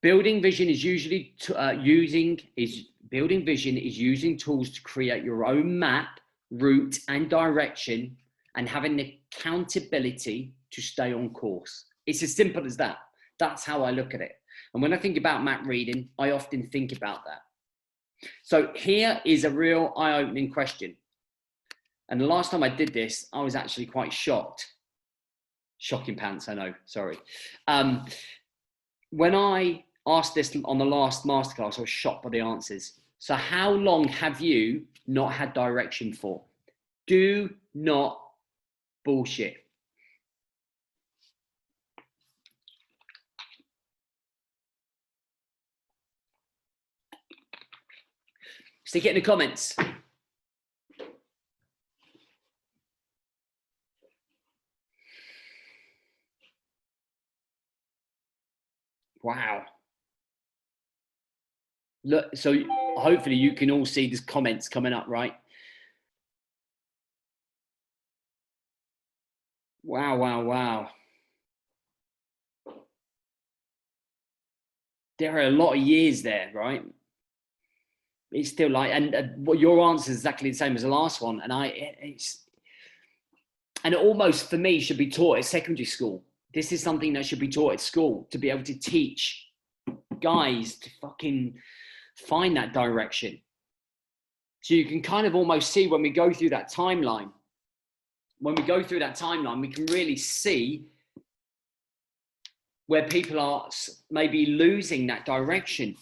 [SPEAKER 1] Building vision is usually using tools to create your own map, route, and direction, and having the accountability to stay on course. It's as simple as that. That's how I look at it. And when I think about map reading, I often think about that. So here is a real eye-opening question. And the last time I did this, I was actually quite shocked. Shocking pants, I know, sorry. When I asked this on the last masterclass, I was shocked by the answers. So how long have you not had direction for? Do not bullshit. Stick it in the comments. Wow. Look, so hopefully you can all see these comments coming up, right? Wow, wow, wow. There are a lot of years there, right? It's still like, and what your answer is exactly the same as the last one. And it almost for me should be taught at secondary school. This is something that should be taught at school, to be able to teach guys to fucking find that direction. So you can kind of almost see when we go through that timeline, we can really see where people are maybe losing that direction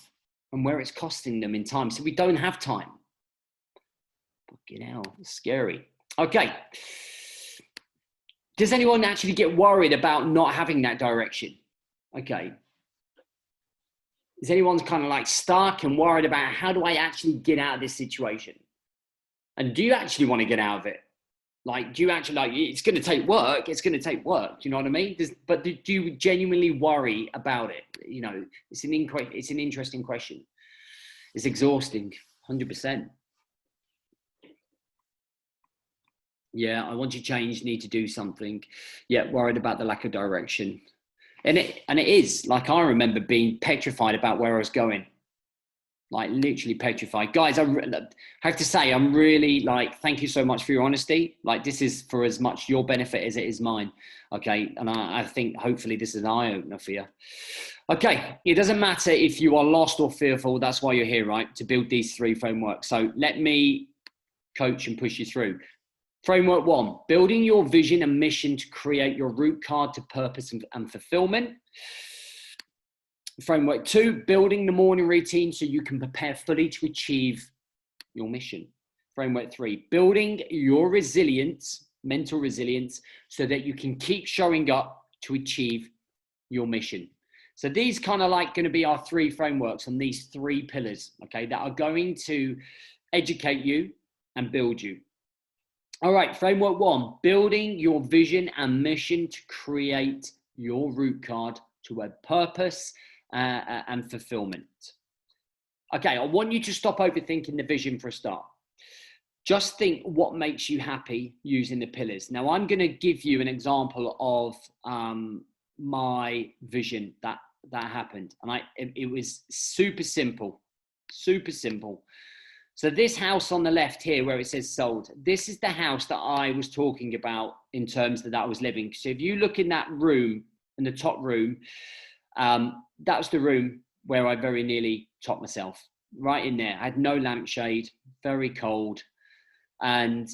[SPEAKER 1] and where it's costing them in time. So we don't have time. Fucking hell, it's scary. Okay. Does anyone actually get worried about not having that direction? Okay. Is anyone kind of like stuck and worried about how do I actually get out of this situation? And do you actually want to get out of it? Like, do you actually like, it's going to take work. It's going to take work. Do you know what I mean? But do you genuinely worry about it? You know, it's an interesting question. It's exhausting, 100%. Yeah, I want to change, need to do something. Yeah, worried about the lack of direction. And it is, like, I remember being petrified about where I was going. Like, literally petrified. Guys, I have to say, I'm really, like, thank you so much for your honesty. Like, this is for as much your benefit as it is mine. Okay, and I think hopefully this is an eye-opener for you. Okay, it doesn't matter if you are lost or fearful. That's why you're here, right? To build these 3 frameworks. So let me coach and push you through. Framework 1, building your vision and mission to create your route card to purpose and fulfillment. Framework 2, building the morning routine so you can prepare fully to achieve your mission. Framework 3, building your resilience, mental resilience, so that you can keep showing up to achieve your mission. So these kind of like going to be our 3 frameworks on these 3 pillars, okay, that are going to educate you and build you. All right, framework 1, building your vision and mission to create your route card to a purpose and fulfillment. Okay, I want you to stop overthinking the vision for a start. Just think what makes you happy using the pillars. Now, I'm going to give you an example of my vision that happened. And it was super simple, super simple. So this house on the left here where it says sold, this is the house that I was talking about in terms that I was living. So if you look in that room, in the top room, that was the room where I very nearly topped myself, right in there. I had no lampshade, very cold. And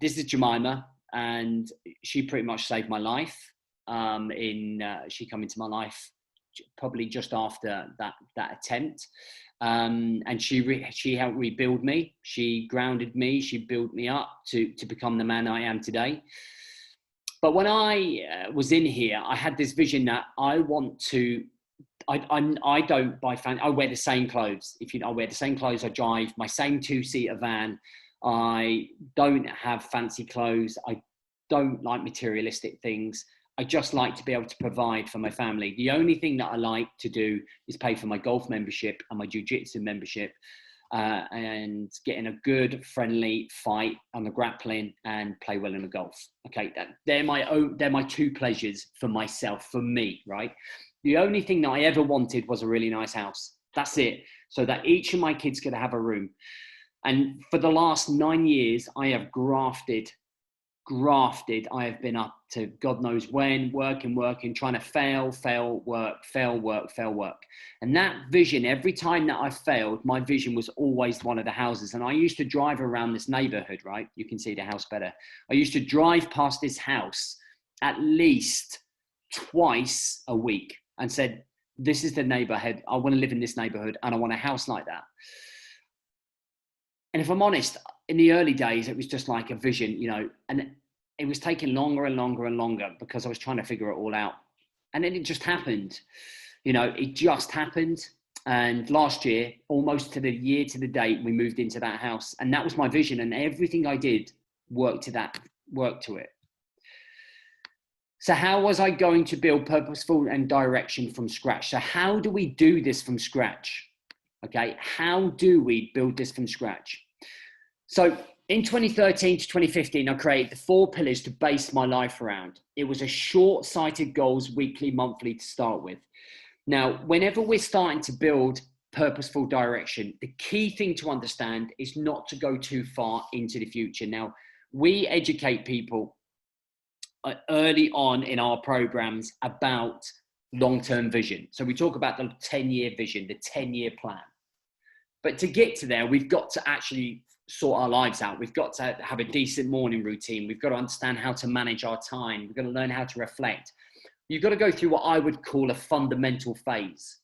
[SPEAKER 1] this is Jemima, and she pretty much saved my life. She came into my life probably just after that attempt. And she helped rebuild me. She grounded me. She built me up to become the man I am today. But when I was in here, I had this vision that I want to. I don't buy fancy. I wear the same clothes. I wear the same clothes. I drive my same 2-seater van. I don't have fancy clothes. I don't like materialistic things. I just like to be able to provide for my family. The only thing that I like to do is pay for my golf membership and my jiu-jitsu membership, and get in a good, friendly fight on the grappling and play well in the golf. Okay, they're my 2 pleasures for myself, for me, right? The only thing that I ever wanted was a really nice house. That's it. So that each of my kids could have a room. And for the last 9 years, I have grafted. I have been up to God knows when, working, trying to fail, work. And that vision, every time that I failed, my vision was always one of the houses. And I used to drive around this neighborhood, right? You can see the house better. I used to drive past this house at least twice a week and said, this is the neighborhood. I want to live in this neighborhood and I want a house like that. And if I'm honest, in the early days, it was just like a vision, you know, and it was taking longer and longer and longer because I was trying to figure it all out. And then it just happened, you know, it just happened. And last year, almost to the year to the date, we moved into that house, and that was my vision, and everything I did worked to it. So how was I going to build purposeful and direction from scratch? So how do we do this from scratch? Okay, how do we build this from scratch? So in 2013 to 2015, I created the 4 pillars to base my life around. It was a short-sighted goals, weekly, monthly to start with. Now, whenever we're starting to build purposeful direction, the key thing to understand is not to go too far into the future. Now, we educate people early on in our programs about long-term vision. So we talk about the 10-year vision, the 10-year plan. But to get to there, we've got to actually sort our lives out. We've got to have a decent morning routine. We've got to understand how to manage our time. We've got to learn how to reflect. You've got to go through what I would call a fundamental phase.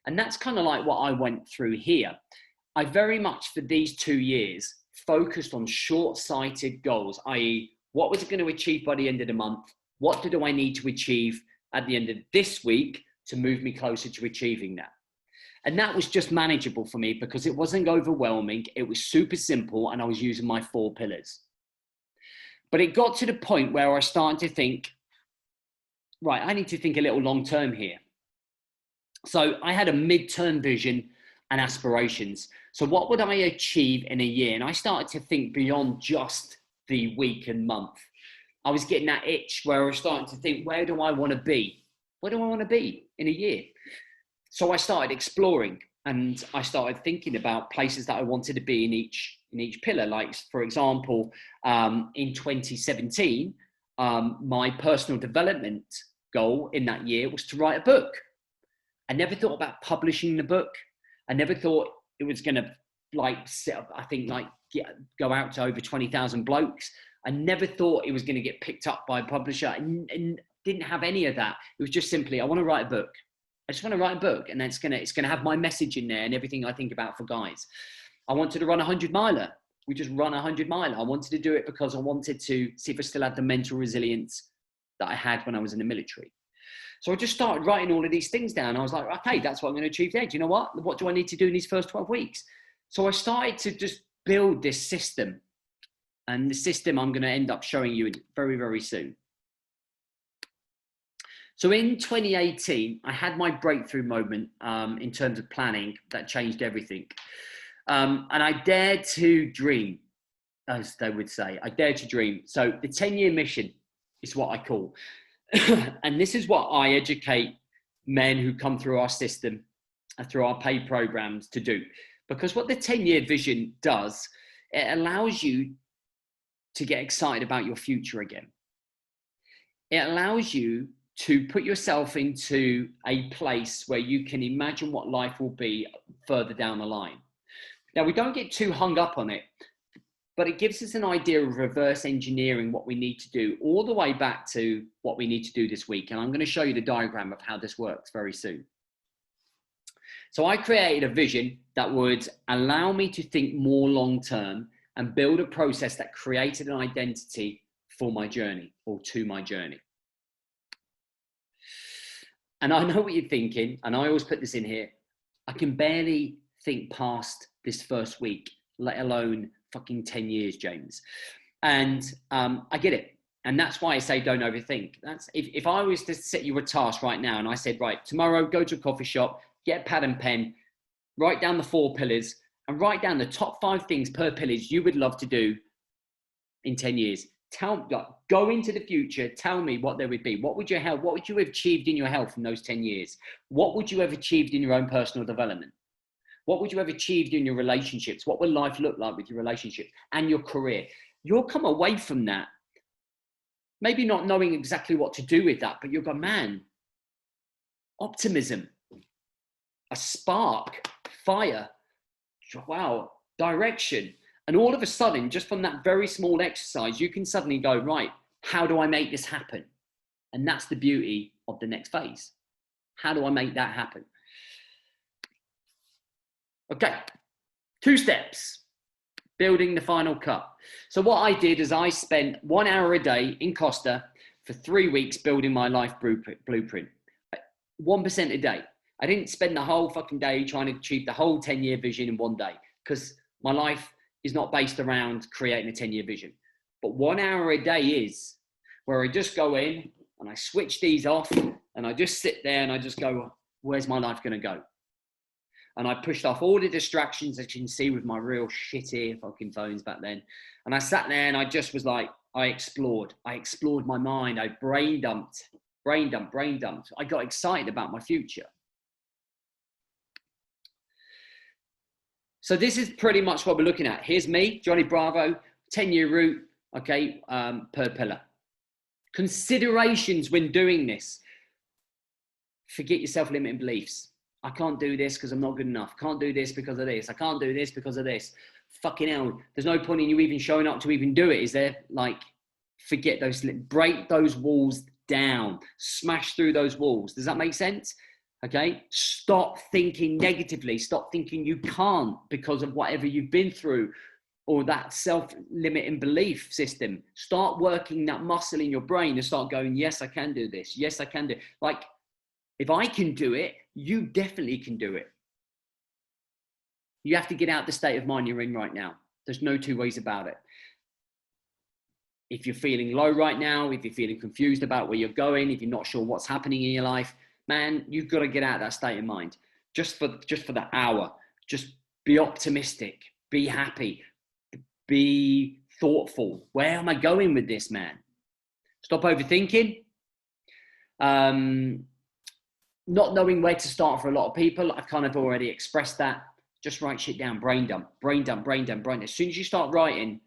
[SPEAKER 1] And that's kind of like what I went through here. I very much, for these 2 years, focused on short-sighted goals, i.e., what was it going to achieve by the end of the month? What do I need to achieve at the end of this week to move me closer to achieving that? And that was just manageable for me because it wasn't overwhelming. It was super simple, and I was using my 4 pillars. But it got to the point where I started to think, right, I need to think a little long term here. So I had a midterm vision and aspirations. So what would I achieve in a year? And I started to think beyond just the week and month. I was getting that itch where I was starting to think, where do I want to be? Where do I want to be in a year? So I started exploring, and I started thinking about places that I wanted to be in each pillar. Like, for example, in 2017, my personal development goal in that year was to write a book. I never thought about publishing the book. I never thought it was going to go out to over 20,000 blokes. I never thought it was going to get picked up by a publisher, and didn't have any of that. It was just simply, I want to write a book. I just want to write a book, and then it's going to have my message in there and everything I think about for guys. I wanted to run a 100-miler. We just run a 100-miler. I wanted to do it because I wanted to see if I still had the mental resilience that I had when I was in the military. So I just started writing all of these things down. I was like, okay, that's what I'm going to achieve there. Do you know what? What do I need to do in these first 12 weeks? So I started to just build this system. And the system I'm going to end up showing you very, very soon. So in 2018, I had my breakthrough moment in terms of planning that changed everything. And I dared to dream, as they would say. I dared to dream. So the 10-year mission is what I call. And this is what I educate men who come through our system and through our paid programs to do. Because what the 10-year vision does, it allows you to get excited about your future again. It allows you to put yourself into a place where you can imagine what life will be further down the line. Now, we don't get too hung up on it, but it gives us an idea of reverse engineering what we need to do all the way back to what we need to do this week. And I'm going to show you the diagram of how this works very soon. So I created a vision that would allow me to think more long-term and build a process that created an identity for my journey, or to my journey. And I know what you're thinking, and I always put this in here. I can barely think past this first week, let alone fucking 10 years, James. And I get it. And that's why I say don't overthink. That's if I was to set you a task right now and I said, right, tomorrow, go to a coffee shop, get a pad and pen, write down the 4 pillars, and write down the top 5 things per pillars you would love to do in 10 years. Go into the future, tell me what there would be. What would you have achieved in your health in those 10 years? What would you have achieved in your own personal development? What would you have achieved in your relationships? What would life look like with your relationships and your career? You'll come away from that, maybe not knowing exactly what to do with that, but you'll go, man, optimism, a spark, fire, wow, direction. And all of a sudden, just from that very small exercise, you can suddenly go, right, how do I make this happen? And that's the beauty of the next phase. How do I make that happen? Okay, 2 steps. building the final cup. So what I did is I spent 1 hour a day in Costa for 3 weeks building my life blueprint. 1% a day. I didn't spend the whole fucking day trying to achieve the whole 10-year vision in one day, because my life is not based around creating a 10-year vision. But 1 hour a day is, where I just go in and I switch these off and I just sit there and I just go, where's my life going to go? And I pushed off all the distractions that you can see with my real shitty fucking phones back then. And I sat there and I just was like, I explored my mind. I brain dumped. I got excited about my future. So this is pretty much what we're looking at. Here's me, Johnny Bravo, 10-year route, okay, per pillar. Considerations when doing this. Forget your self-limiting beliefs. I can't do this because I'm not good enough. Can't do this because of this. I can't do this because of this. Fucking hell. There's no point in you even showing up to even do it, is there? Like, forget those, break those walls down. Smash through those walls. Does that make sense? Okay? Stop thinking negatively. Stop thinking you can't because of whatever you've been through, or that self-limiting belief system. Start working that muscle in your brain and start going, yes, I can do this. Yes, I can do it. Like, if I can do it, you definitely can do it. You have to get out the state of mind you're in right now. There's no two ways about it. If you're feeling low right now, if you're feeling confused about where you're going, if you're not sure what's happening in your life, man, you've got to get out of that state of mind. Just for that hour, just be optimistic, be happy, be thoughtful. Where am I going with this, man? Stop overthinking. Not knowing where to start for a lot of people, I've kind of already expressed that. Just write shit down, brain dump. As soon as you start writing,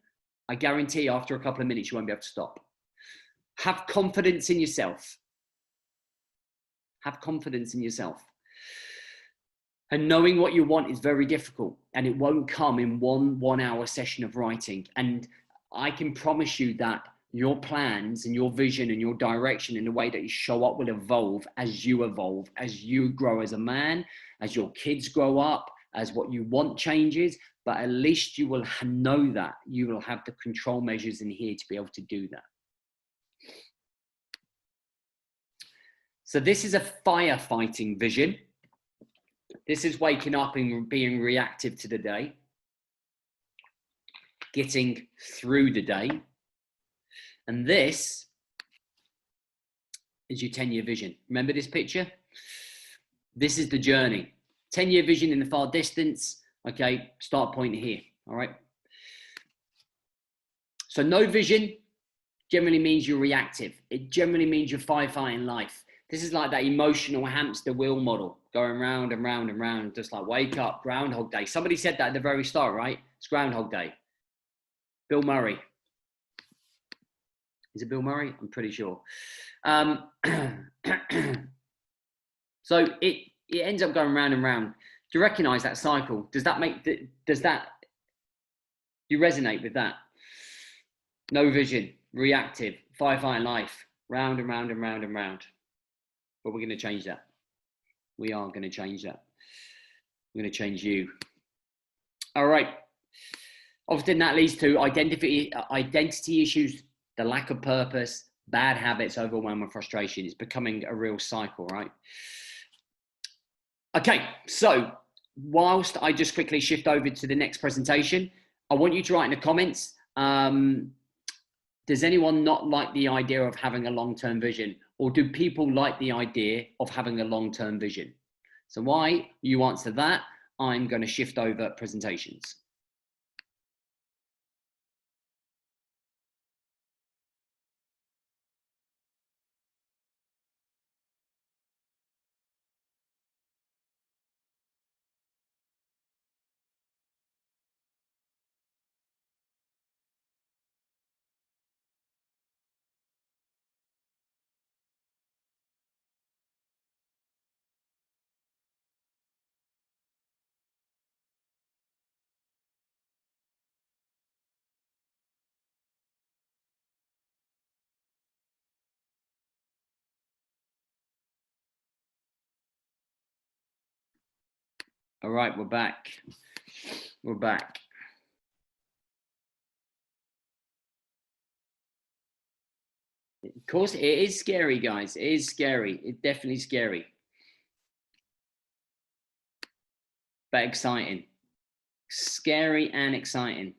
[SPEAKER 1] I guarantee after a couple of minutes, you won't be able to stop. Have confidence in yourself. Have confidence in yourself. And knowing what you want is very difficult, and it won't come in one hour session of writing. And I can promise you that your plans and your vision and your direction and the way that you show up will evolve, as you grow as a man, as your kids grow up, as what you want changes. But at least you will know that you will have the control measures in here to be able to do that. So this is a firefighting vision. This is waking up and being reactive to the day, getting through the day. And this is your 10-year vision. Remember this picture? This is the journey. 10-year vision in the far distance. Okay, start point here. All right. So no vision generally means you're reactive. It generally means you're firefighting life. This is like that emotional hamster wheel model, going round and round and round, just like wake up, Groundhog Day. Somebody said that at the very start, right? It's Groundhog Day. Bill Murray. Is it Bill Murray? I'm pretty sure. So it ends up going round and round. Do you recognize that cycle? Does that you resonate with that? No vision, reactive, firefighting life, round and round and round and round. But we're going to change that. We are going to change that. We're going to change you. All right. Often that leads to identity issues, the lack of purpose, bad habits, overwhelm, and frustration. It's becoming a real cycle, right? Okay, so whilst I just quickly shift over to the next presentation, I want you to write in the comments, does anyone not like the idea of having a long-term vision? Or do people like the idea of having a long-term vision? So while you answer that, I'm going to shift over presentations. All right, we're back. We're back. Of course, it is scary, guys. It is scary. It's definitely scary. But exciting. Scary and exciting.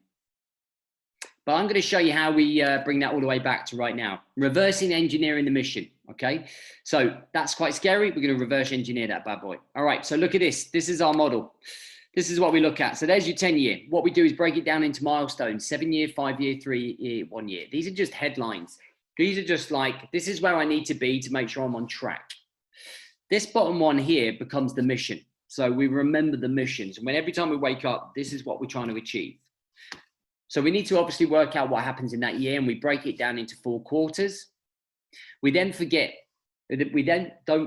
[SPEAKER 1] But I'm going to show you how we bring that all the way back to right now. Reversing engineering the mission, okay? So that's quite scary. We're going to reverse engineer that bad boy. All right, so look at this. This is our model. This is what we look at. So there's your 10-year. What we do is break it down into milestones: 7-year, 5-year, 3-year, 1 year. These are just headlines. These are just like, this is where I need to be to make sure I'm on track. This bottom one here becomes the mission. So we remember the missions. And when every time we wake up, this is what we're trying to achieve. So we need to obviously work out what happens in that year, and we break it down into 4 quarters. We then don't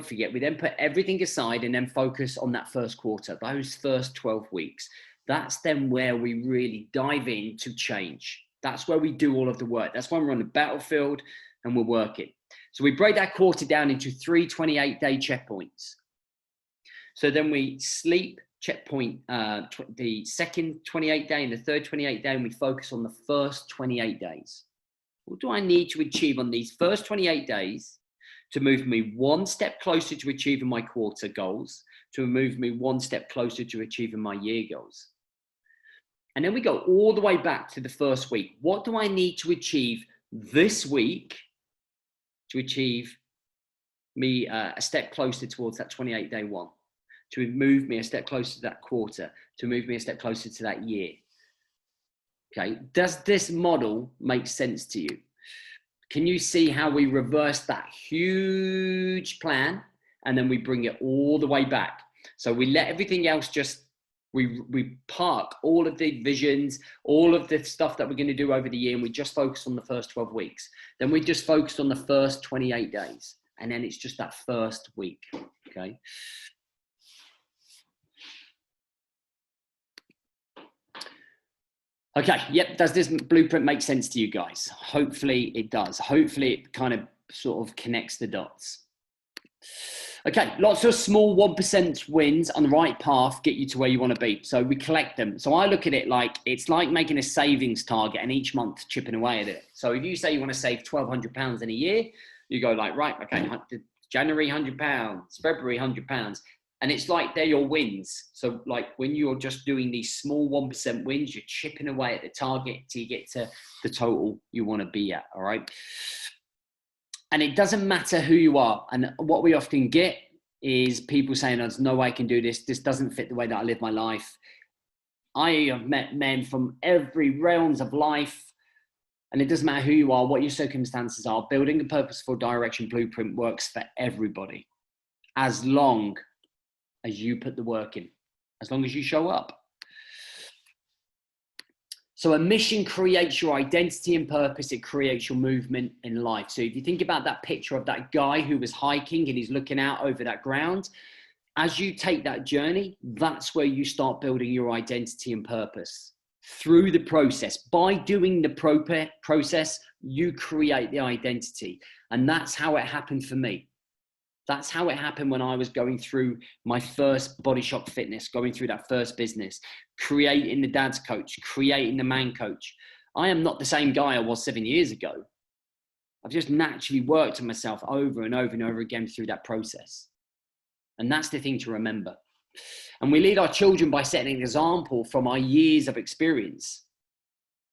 [SPEAKER 1] forget, we then put everything aside and then focus on that first quarter, those first 12 weeks. That's then where we really dive into change. That's where we do all of the work. That's when we're on the battlefield and we're working. So we break that quarter down into 3 28-day checkpoints. So then we sleep, checkpoint the second 28 day and the third 28 day, and we focus on the first 28 days. What do I need to achieve on these first 28 days to move me 1 step closer to achieving my quarter goals, to move me 1 step closer to achieving my year goals? And then we go all the way back to the first week. What do I need to achieve this week to achieve me a step closer towards that 28-day one? To move me a step closer to that quarter, to move me a step closer to that year. Okay, does this model make sense to you? Can you see how we reverse that huge plan and then we bring it all the way back? So we let everything else just, we park all of the visions, all of the stuff that we're going to do over the year, and we just focus on the first 12 weeks. Then we just focus on the first 28 days, and then it's just that first week, okay? Okay, yep, does this blueprint make sense to you guys? Hopefully it does. Hopefully it kind of sort of connects the dots. Okay, lots of small 1% wins on the right path get you to where you want to be. So we collect them. So I look at it like, it's like making a savings target and each month chipping away at it. So if you say you want to save £1,200 in a year, you go like, right, okay, January £100, February £100. And it's like they're your wins. So like when you're just doing these small 1% wins, you're chipping away at the target till you get to the total you want to be at, all right? And it doesn't matter who you are. And what we often get is people saying, there's no way I can do this. This doesn't fit the way that I live my life. I have met men from every realms of life. And it doesn't matter who you are, what your circumstances are. Building a purposeful direction blueprint works for everybody, as long as you put the work in, as long as you show up. So a mission creates your identity and purpose. It creates your movement in life. So if you think about that picture of that guy who was hiking and he's looking out over that ground, as you take that journey, that's where you start building your identity and purpose. Through the process, by doing the process, you create the identity. And that's how it happened for me. That's how it happened when I was going through my first Body Shock Fitness, going through that first business, creating the dad's coach, creating the man coach. I am not the same guy I was 7 years ago. I've just naturally worked on myself over and over and over again through that process. And that's the thing to remember. And we lead our children by setting an example from our years of experience.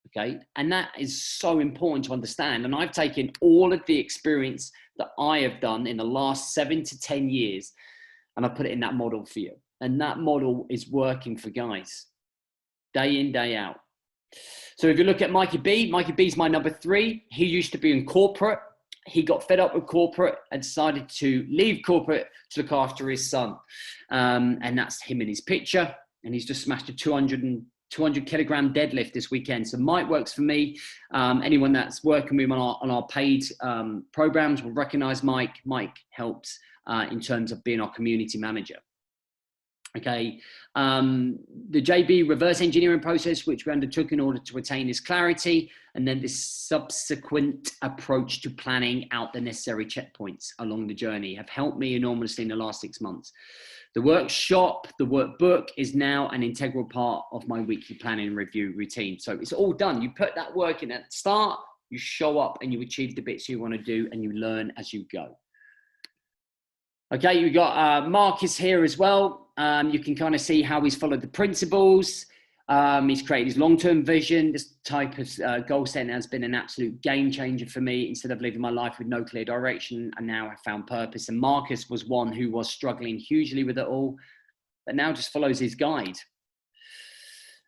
[SPEAKER 1] Okay, and that is so important to understand. And I've taken all of the experience that I have done in the last 7 to 10 years, and I put it in that model for you. And that model is working for guys, day in, day out. So if you look at Mikey B's my number 3. He used to be in corporate. He got fed up with corporate and decided to leave corporate to look after his son. And that's him in his picture. And he's just smashed a 200 kilogram deadlift this weekend. So Mike works for me. Anyone that's working with him on our paid programs will recognize Mike. Mike helps in terms of being our community manager. Okay, the JB reverse engineering process, which we undertook in order to attain this clarity, and then this subsequent approach to planning out the necessary checkpoints along the journey have helped me enormously in the last 6 months. The workshop, the workbook is now an integral part of my weekly planning and review routine. So it's all done. You put that work in at the start, You show up and you achieve the bits you want to do, and you learn as you go. Okay, you've got Marcus here as well. You can kind of see how he's followed the principles. He's created his long-term vision. This type of goal setting has been an absolute game changer for me. Instead of living my life with no clear direction, and now I found purpose. And Marcus was one who was struggling hugely with it all, but now just follows his guide.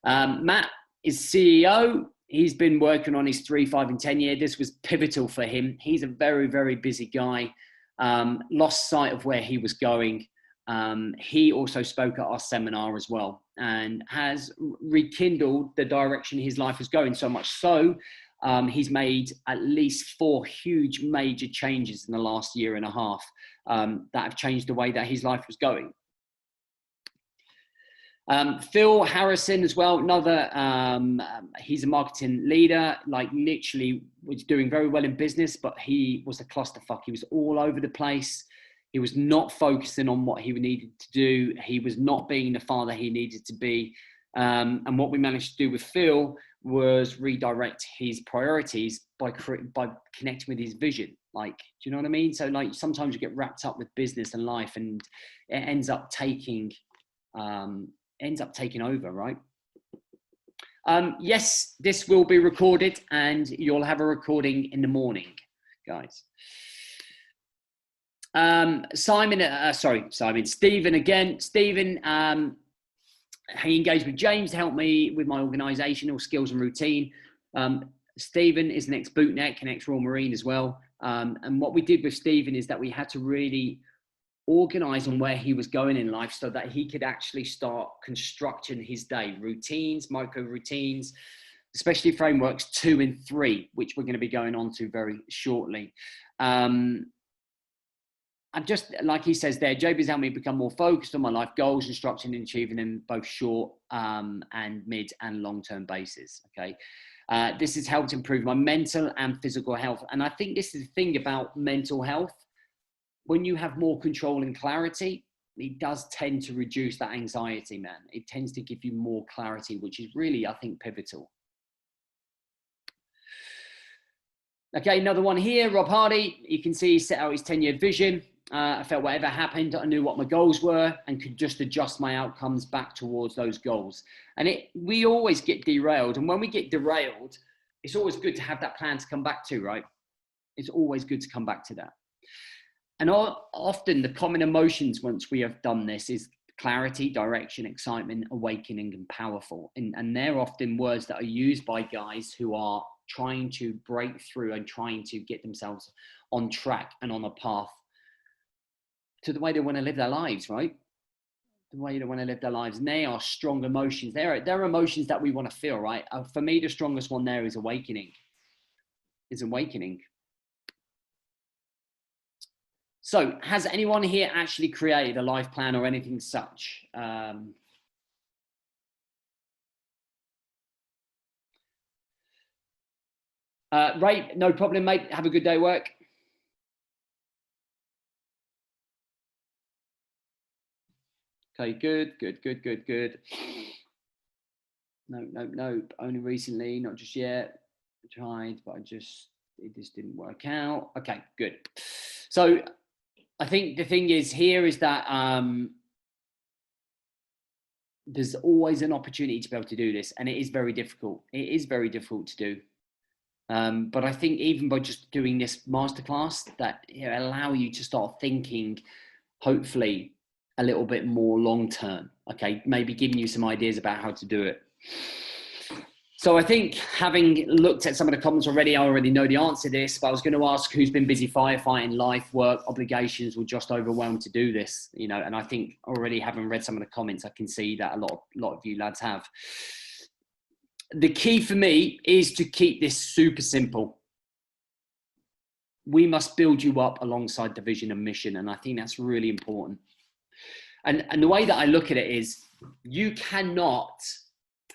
[SPEAKER 1] Matt is CEO. He's been working on his 3, 5, and 10 year. This was pivotal for him. He's a very, very busy guy. Lost sight of where he was going. He also spoke at our seminar as well, and has rekindled the direction his life was going, so much so he's made at least 4 huge major changes in the last year and a half that have changed the way that his life was going. Phil Harrison as well, another, he's a marketing leader, like literally was doing very well in business, but he was a clusterfuck. He was all over the place. He was not focusing on what he needed to do. He was not being the father he needed to be. And what we managed to do with Phil was redirect his priorities by connecting with his vision. Like, do you know what I mean? So like sometimes you get wrapped up with business and life, and it ends up taking over, right? Yes, this will be recorded, and you'll have a recording in the morning, guys. Stephen again. Stephen, he engaged with James to help me with my organizational skills and routine. Stephen is an ex-bootneck and ex-Royal Marine as well. And what we did with Stephen is that we had to really organize on where he was going in life so that he could actually start constructing his day, routines, micro routines, especially frameworks 2 and 3, which we're going to be going on to very shortly. And just like he says there, Job has helped me become more focused on my life goals and structuring and achieving them both short and mid and long-term basis. Okay. This has helped improve my mental and physical health. And I think this is the thing about mental health. When you have more control and clarity, it does tend to reduce that anxiety, man. It tends to give you more clarity, which is really, I think, pivotal. Okay, another one here, Rob Hardy. You can see he set out his 10-year vision. I felt whatever happened, I knew what my goals were and could just adjust my outcomes back towards those goals. And we always get derailed. And when we get derailed, it's always good to have that plan to come back to, right? It's always good to come back to that. And often the common emotions once we have done this is clarity, direction, excitement, awakening, and powerful. And they're often words that are used by guys who are trying to break through and trying to get themselves on track and on a path to the way they want to live their lives, right? The way they want to live their lives. And they are strong emotions. They're emotions that we want to feel, right? For me, the strongest one there is awakening. So has anyone here actually created a life plan or anything such? Ray, no problem, mate. Have a good day at work. Okay, good. No, only recently, not just yet. I tried, but it just didn't work out. Okay, good. So I think the thing is here is that there's always an opportunity to be able to do this, and it is very difficult. It is very difficult to do. But I think even by just doing this masterclass, that allow you to start thinking, hopefully, a little bit more long term. Okay, maybe giving you some ideas about how to do it. So I think having looked at some of the comments already, I already know the answer to this, but I was going to ask who's been busy firefighting, life, work, obligations, were just overwhelmed to do this, and I think already having read some of the comments, I can see that a lot of you lads have. The key for me is to keep this super simple. We must build you up alongside the vision and mission. And I think that's really important. And the way that I look at it is you cannot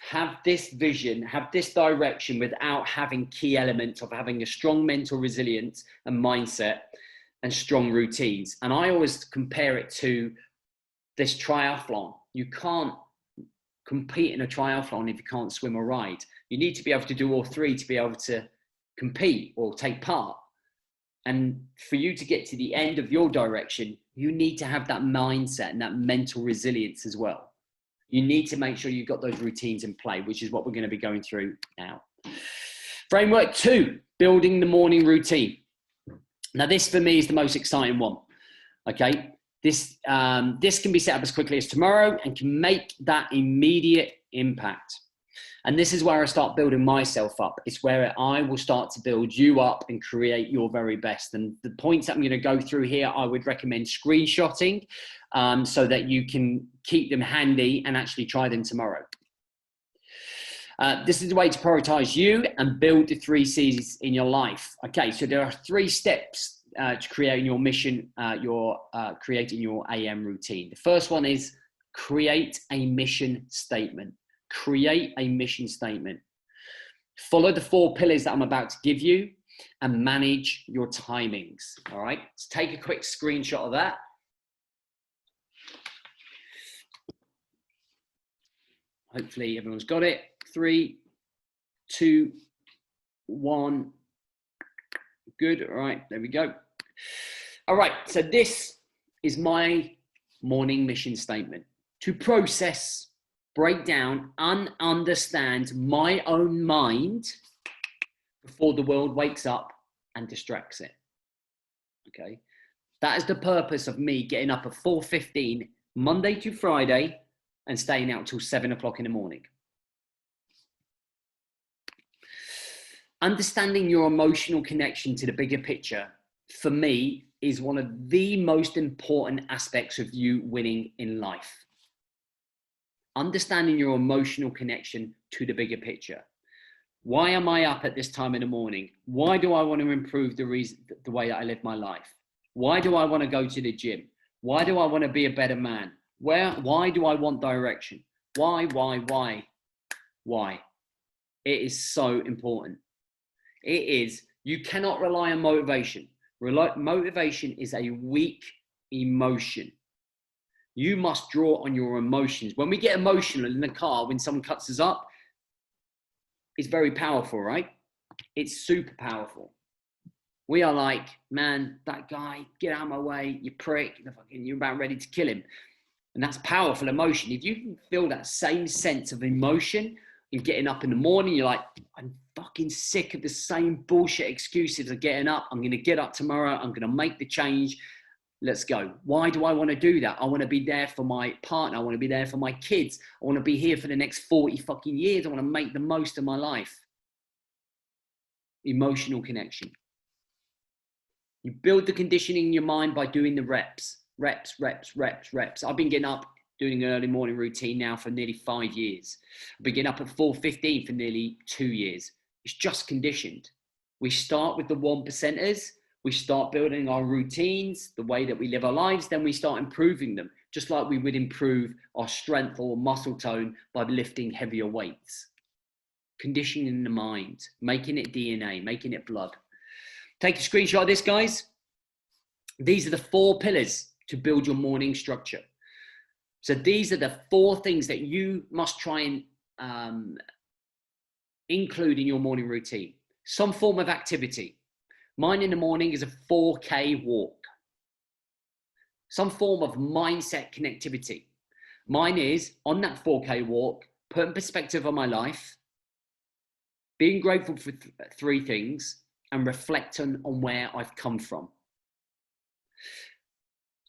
[SPEAKER 1] have this vision, have this direction without having key elements of having a strong mental resilience and mindset and strong routines. And I always compare it to this triathlon. You can't compete in a triathlon if you can't swim or ride. You need to be able to do all 3 to be able to compete or take part. And for you to get to the end of your direction, you need to have that mindset and that mental resilience as well. You need to make sure you've got those routines in play, which is what we're going to be going through now. Framework 2, building the morning routine. Now, this for me is the most exciting one. Okay, this can be set up as quickly as tomorrow and can make that immediate impact. And this is where I start building myself up. It's where I will start to build you up and create your very best. And the points that I'm going to go through here, I would recommend screenshotting so that you can keep them handy and actually try them tomorrow. This is the way to prioritize you and build the 3 C's in your life. Okay, so there are 3 steps to creating your mission, creating your AM routine. The first one is create a mission statement. Create a mission statement. Follow the 4 pillars that I'm about to give you and manage your timings. All right, let's take a quick screenshot of that. Hopefully everyone's got it. 3, 2, 1. Good. All right, there we go. All right, so this is my morning mission statement: to process, break down, and understand my own mind before the world wakes up and distracts it. Okay, that is the purpose of me getting up at 4:15 Monday to Friday and staying out till 7 o'clock in the morning. Understanding your emotional connection to the bigger picture, for me, is one of the most important aspects of you winning in life. Understanding your emotional connection to the bigger picture. Why am I up at this time in the morning? Why do I want to improve the way that I live my life? Why do I want to go to the gym? Why do I want to be a better man? Why do I want direction? Why? It is so important. It is. You cannot rely on motivation. Motivation is a weak emotion. You must draw on your emotions. When we get emotional in the car, when someone cuts us up, it's very powerful, right? It's super powerful. We are like, man, that guy, get out of my way, you prick, you're about ready to kill him. And that's powerful emotion. If you can feel that same sense of emotion in getting up in the morning, you're like, I'm fucking sick of the same bullshit excuses of getting up. I'm going to get up tomorrow. I'm going to make the change. Let's go. Why do I want to do that? I want to be there for my partner. I want to be there for my kids. I want to be here for the next 40 fucking years. I want to make the most of my life. Emotional connection. You build the conditioning in your mind by doing the reps. Reps. I've been getting up doing an early morning routine now for nearly 5 years. I've been getting up at 4:15 for nearly 2 years. It's just conditioned. We start with the 1%ers. We start building our routines, the way that we live our lives, then we start improving them, just like we would improve our strength or muscle tone by lifting heavier weights. Conditioning the mind, making it DNA, making it blood. Take a screenshot of this, guys. These are the 4 pillars to build your morning structure. So these are the 4 things that you must try and include in your morning routine. Some form of activity. Mine in the morning is a 4K walk. Some form of mindset connectivity. Mine is, on that 4K walk, putting perspective on my life, being grateful for 3 things, and reflecting on where I've come from.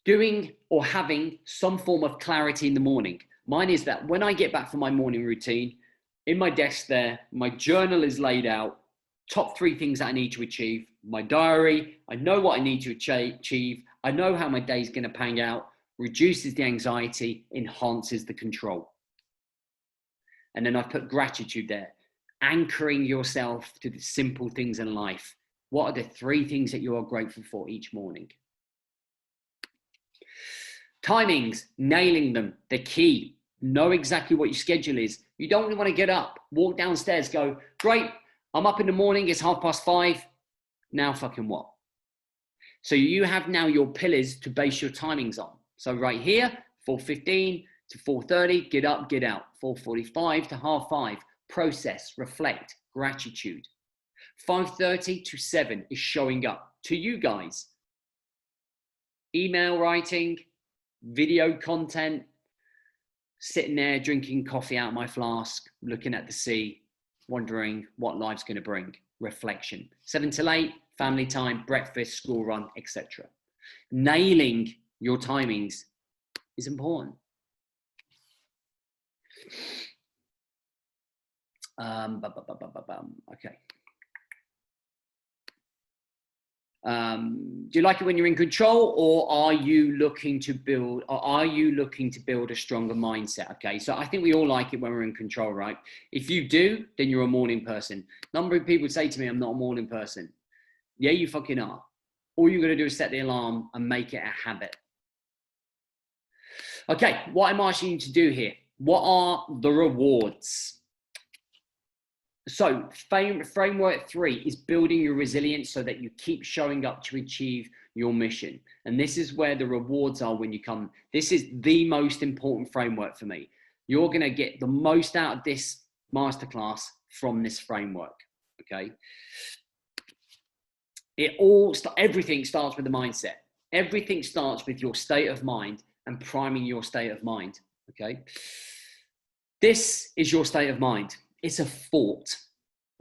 [SPEAKER 1] Doing or having some form of clarity in the morning. Mine is that when I get back from my morning routine, in my desk there, my journal is laid out, top 3 things that I need to achieve, my diary, I know what I need to achieve, I know how my day is going to pan out, reduces the anxiety, enhances the control. And then I've put gratitude there, anchoring yourself to the simple things in life. What are the 3 things that you are grateful for each morning? Timings, nailing them, the key. Know exactly what your schedule is. You don't really want to get up, walk downstairs, go, great, I'm up in the morning, it's 5:30. Now fucking what? So you have now your pillars to base your timings on. So right here, 4:15 to 4:30, get up, get out. 4:45 to 5:30, process, reflect, gratitude. 5:30 to 7 is showing up to you guys. Email writing, video content, sitting there drinking coffee out of my flask, looking at the sea, wondering what life's going to bring. Reflection. 7 till 8, family time, breakfast, school run, etc. Nailing your timings is important. Okay. Do you like it when you're in control, or are you looking to build a stronger mindset? Okay, so I think we all like it when we're in control, right? If you do, then you're a morning person. A number of people say to me, I'm not a morning person. Yeah, you fucking are. All you're going to do is set the alarm and make it a habit. Okay, what I'm asking you to do here, what are the rewards? So framework 3 is building your resilience so that you keep showing up to achieve your mission. And this is where the rewards are when you come. This is the most important framework for me. You're going to get the most out of this masterclass from this framework. Okay. Everything starts with the mindset. Everything starts with your state of mind and priming your state of mind. Okay. This is your state of mind. It's a fort.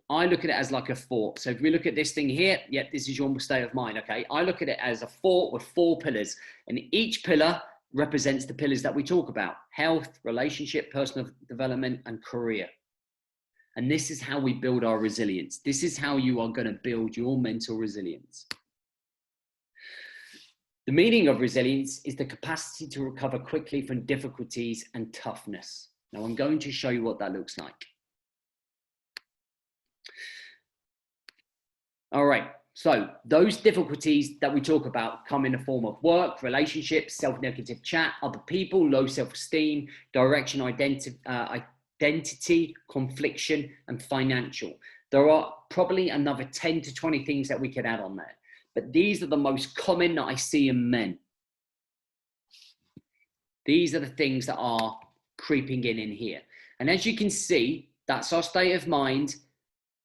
[SPEAKER 1] I look at it as like a fort. So if we look at this thing here, yep, this is your state of mind, okay? I look at it as a fort with 4 pillars, and each pillar represents the pillars that we talk about: health, relationship, personal development, and career. And this is how we build our resilience. This is how you are going to build your mental resilience. The meaning of resilience is the capacity to recover quickly from difficulties and toughness. Now, I'm going to show you what that looks like. All right, so those difficulties that we talk about come in the form of work, relationships, self-negative chat, other people, low self-esteem, direction, identity, confliction, and financial. There are probably another 10 to 20 things that we could add on there, but these are the most common that I see in men. These are the things that are creeping in here. And as you can see, that's our state of mind.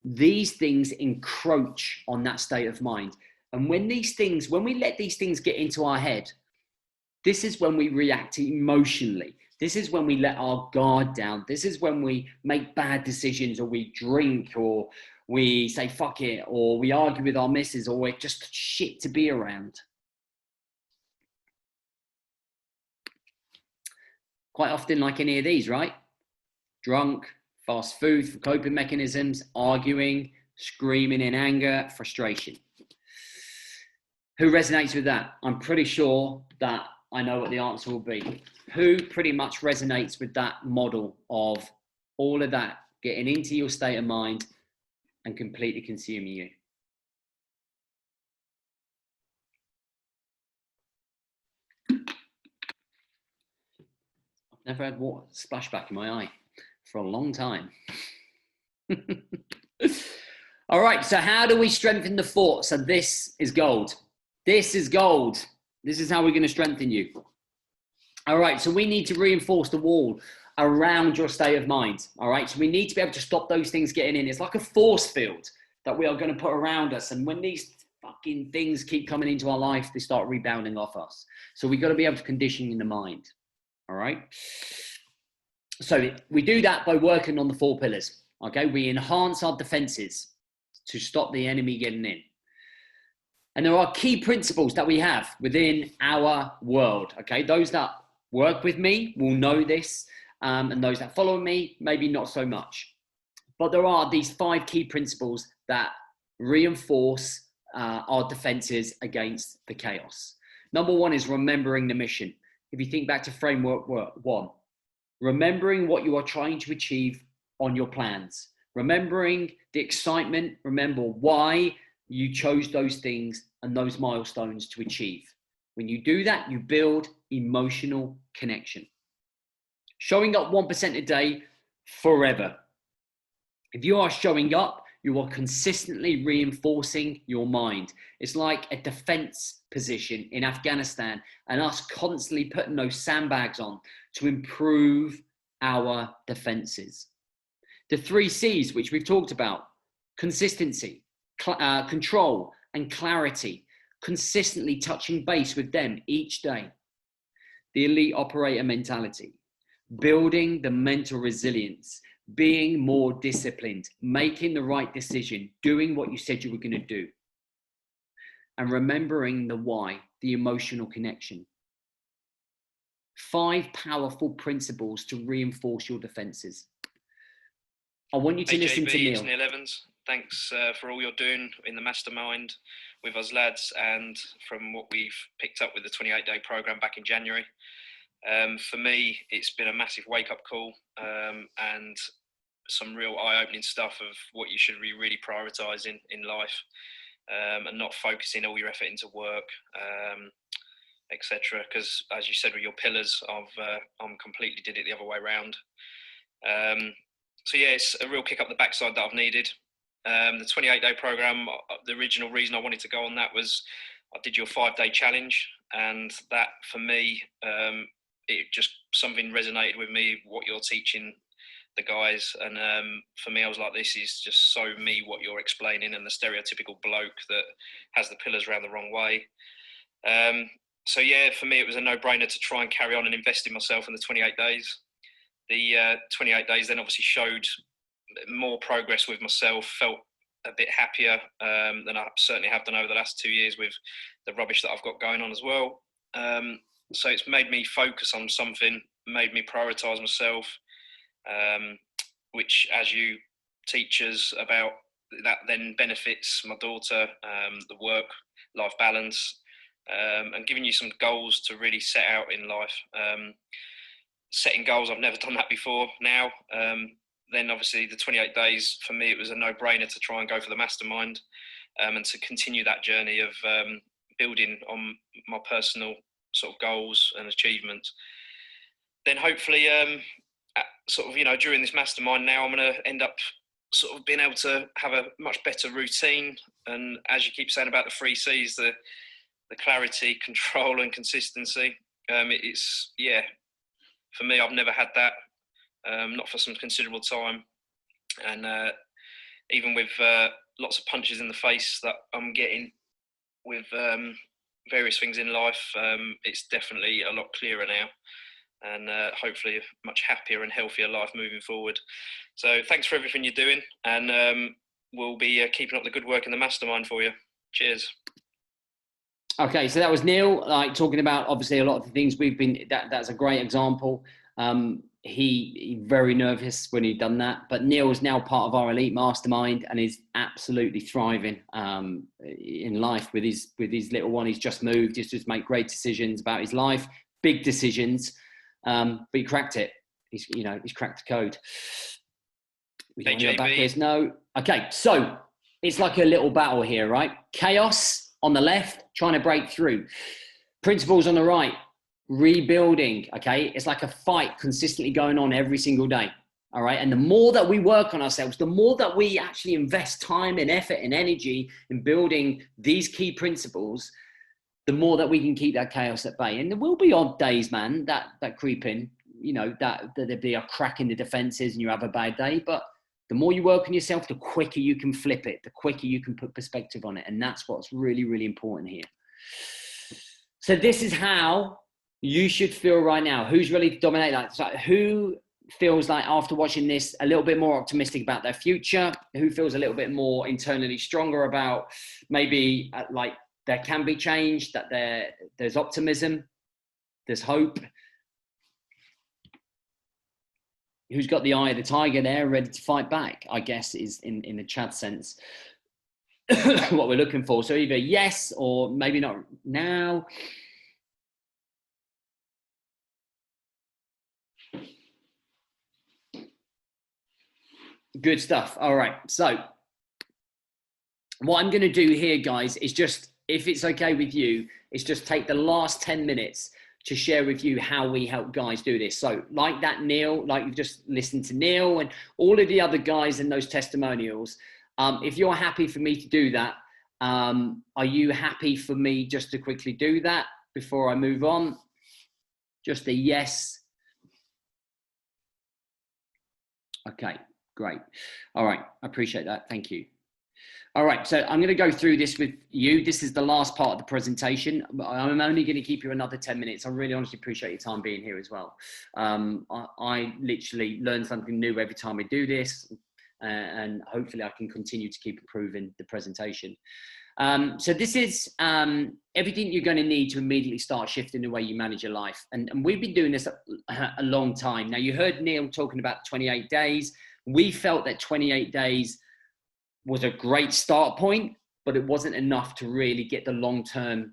[SPEAKER 1] These things encroach on that state of mind. And when we let these things get into our head, this is when we react emotionally. This is when we let our guard down. This is when we make bad decisions, or we drink, or we say fuck it, or we argue with our missus, or we're just shit to be around. Quite often like any of these, right? Drunk, fast food for coping mechanisms, arguing, screaming in anger, frustration. Who resonates with that? I'm pretty sure that I know what the answer will be. Who pretty much resonates with that model of all of that getting into your state of mind and completely consuming you? I've never had water splashback in my eye for a long time. All right, so how do we strengthen the fort? So this is gold. This is gold. This is how we're going to strengthen you. All right, so we need to reinforce the wall around your state of mind. All right, so we need to be able to stop those things getting in. It's like a force field that we are going to put around us. And when these fucking things keep coming into our life, they start rebounding off us. So we've got to be able to condition in the mind. All right. So we do that by working on the 4 pillars. Okay, we enhance our defenses to stop the enemy getting in. And there are key principles that we have within our world. Okay, those that work with me will know this, and those that follow me, maybe not so much. But there are these 5 key principles that reinforce our defenses against the chaos. Number 1 is remembering the mission. If you think back to framework 1, remembering what you are trying to achieve on your plans, remembering the excitement, remember why you chose those things and those milestones to achieve. When you do that, you build emotional connection. Showing up 1% a day forever. If you are showing up, you are consistently reinforcing your mind. It's like a defense position in Afghanistan and us constantly putting those sandbags on to improve our defenses. The 3 C's, which we've talked about: consistency. control and clarity, consistently touching base with them each day. The elite operator mentality, building the mental resilience, being more disciplined, making the right decision, doing what you said you were going to do, and remembering the why, the emotional connection. 5 powerful principles to reinforce your defenses. I want you to listen to Neil.
[SPEAKER 2] It's Neil Evans. Thanks for all you're doing in the mastermind with us lads, and from what we've picked up with the 28-day program back in January. For me, it's been a massive wake-up call and some real eye-opening stuff of what you should be really prioritising in life, and not focusing all your effort into work, etc. Because, as you said, with your pillars, I'm completely did it the other way around. So yeah, it's a real kick up the backside that I've needed. The 28-day program, the original reason I wanted to go on that was I did your 5-day challenge, and that for me, it just something resonated with me, what you're teaching the guys. And for me, I was like, this is just so me, what you're explaining, and the stereotypical bloke that has the pillars around the wrong way. So yeah, for me, it was a no-brainer to try and carry on and invest in myself in the 28 days. The 28 days then obviously showed more progress with myself, felt a bit happier than I certainly have done over the last 2 years with the rubbish that I've got going on as well. So it's made me focus on something, made me prioritise myself, which, as you teach us about, that then benefits my daughter, the work-life balance, and giving you some goals to really set out in life. Setting goals, I've never done that before now. Then obviously the 28 days, for me, it was a no-brainer to try and go for the mastermind, and to continue that journey of building on my personal sort of goals and achievements. Then hopefully, sort of, you know, during this mastermind now, I'm going to end up sort of being able to have a much better routine. And as you keep saying about the 3 C's, the clarity, control, and consistency. It's, yeah, for me, I've never had that, not for some considerable time. And even with lots of punches in the face that I'm getting with various things in life, it's definitely a lot clearer now, and hopefully a much happier and healthier life moving forward. So thanks for everything you're doing, and we'll be keeping up the good work in the mastermind for you. Cheers.
[SPEAKER 1] Okay, so that was Neil, like talking about obviously a lot of the things we've been. That's a great example. He very nervous when he'd done that, but Neil is now part of our elite mastermind and is absolutely thriving in life with his little one. He's just moved. He's just made great decisions about his life, big decisions, but he cracked it. He's cracked the code. We don't go backwards. No. Okay, so it's like a little battle here, right? Chaos on the left, trying to break through. Principles on the right, rebuilding, okay? It's like a fight consistently going on every single day, all right? And the more that we work on ourselves, the more that we actually invest time and effort and energy in building these key principles, the more that we can keep that chaos at bay. And there will be odd days, man, that creep in, you know, that there'll be a crack in the defenses and you have a bad day, but the more you work on yourself, the quicker you can flip it, the quicker you can put perspective on it. And that's what's really, really important here. So this is how you should feel right now. Who's ready to dominate that? So who feels like after watching this a little bit more optimistic about their future? Who feels a little bit more internally stronger about maybe like there can be change, that there's optimism, there's hope? Who's got the eye of the tiger there, ready to fight back, I guess, is in the chat sense what we're looking for. So either yes or maybe not now. Good stuff. All right. So what I'm going to do here, guys, is just, if it's okay with you, is just take the last 10 minutes to share with you how we help guys do this. So like that Neil, like you've just listened to Neil and all of the other guys in those testimonials, if you're happy for me to do that, are you happy for me just to quickly do that before I move on? Just a yes. Okay, great. All right, I appreciate that. Thank you. All right, so I'm going to go through this with you. This is the last part of the presentation. I'm only going to keep you another 10 minutes. I really honestly appreciate your time being here as well. I literally learn something new every time I do this, and hopefully I can continue to keep improving the presentation. So this is everything you're going to need to immediately start shifting the way you manage your life. And we've been doing this a long time. Now, you heard Neil talking about 28 days. We felt that 28 days was a great start point, but it wasn't enough to really get the long-term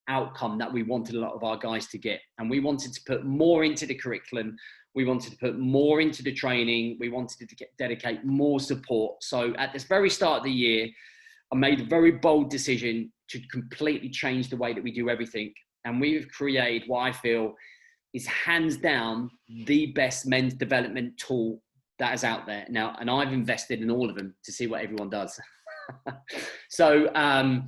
[SPEAKER 1] outcome that we wanted a lot of our guys to get. And we wanted to put more into the curriculum. We wanted to put more into the training. We wanted to dedicate more support. So at this very start of the year, I made a very bold decision to completely change the way that we do everything. And we've created what I feel is hands down the best men's development tool that is out there now. And I've invested in all of them to see what everyone does. So I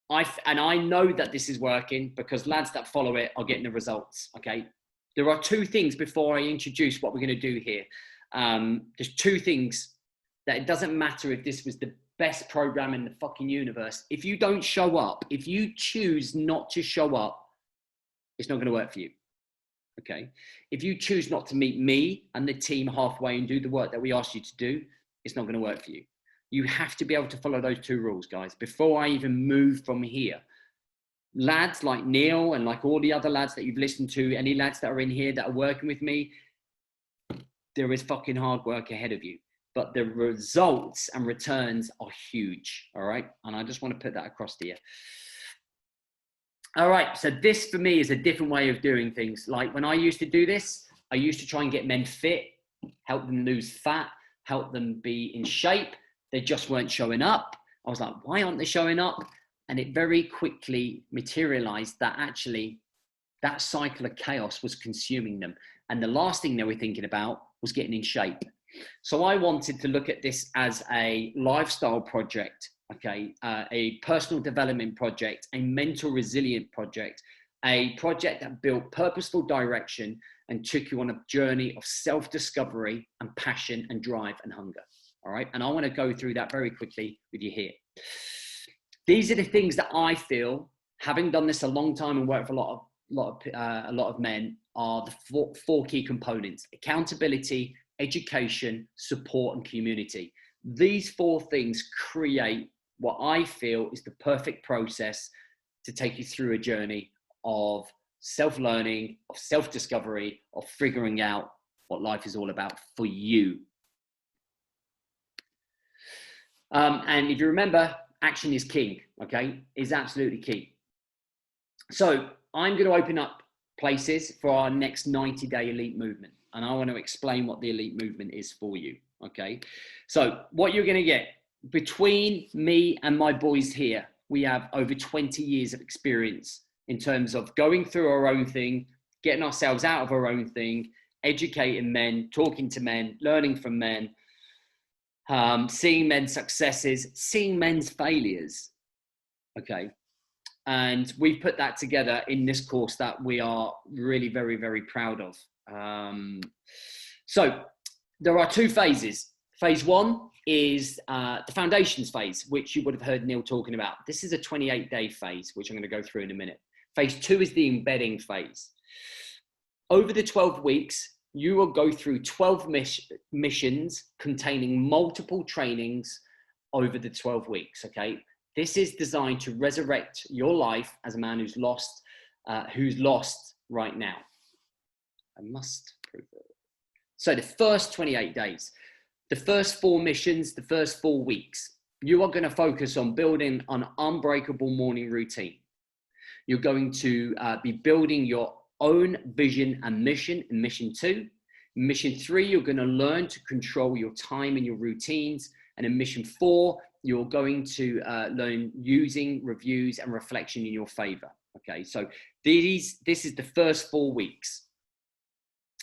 [SPEAKER 1] know that this is working because lads that follow it are getting the results. Okay. There are two things before I introduce what we're going to do here. There's two things that it doesn't matter if this was the best program in the fucking universe. If you don't show up, if you choose not to show up, it's not going to work for you. Okay. If you choose not to meet me and the team halfway and do the work that we asked you to do, it's not going to work for you. You have to be able to follow those two rules, guys, before I even move from here. Lads like Neil and like all the other lads that you've listened to, any lads that are in here that are working with me, there is fucking hard work ahead of you, but the results and returns are huge. All right. And I just want to put that across to you. All right, so this for me is a different way of doing things. Like when I used to do this, I used to try and get men fit, help them lose fat, help them be in shape. They just weren't showing up. I was like, why aren't they showing up? And it very quickly materialized that actually that cycle of chaos was consuming them. And the last thing they were thinking about was getting in shape. So I wanted to look at this as a lifestyle project. Okay, a personal development project, a mental resilient project, a project that built purposeful direction and took you on a journey of self-discovery and passion and drive and hunger. All right, and I want to go through that very quickly with you here. These are the things that I feel, having done this a long time and worked for a lot of men, are the four key components: accountability, education, support, and community. These four things create what I feel is the perfect process to take you through a journey of self-learning, of self-discovery, of figuring out what life is all about for you. And if you remember, action is king, okay? Is absolutely key. So I'm going to open up places for our next 90-day elite movement. And I want to explain what the elite movement is for you, okay? So what you're going to get, between me and my boys here, we have over 20 years of experience in terms of going through our own thing, getting ourselves out of our own thing, educating men, talking to men, learning from men, seeing men's successes, seeing men's failures. Okay. And we've put that together in this course that we are really very, very proud of. So there are two phases. Phase one is the foundations phase, which you would have heard Neil talking about. This is a 28-day phase, which I'm going to go through in a minute. Phase two is the embedding phase. Over the 12 weeks, you will go through 12 missions containing multiple trainings over the 12 weeks, okay? This is designed to resurrect your life as a man who's lost right now. I must prove it. So the first 28 days, the first 4 missions, the first 4 weeks, you are going to focus on building an unbreakable morning routine. You're going to be building your own vision and mission in mission 2. In mission 3, you're going to learn to control your time and your routines. And in mission 4, you're going to learn using reviews and reflection in your favor. Okay, so this is the first 4 weeks.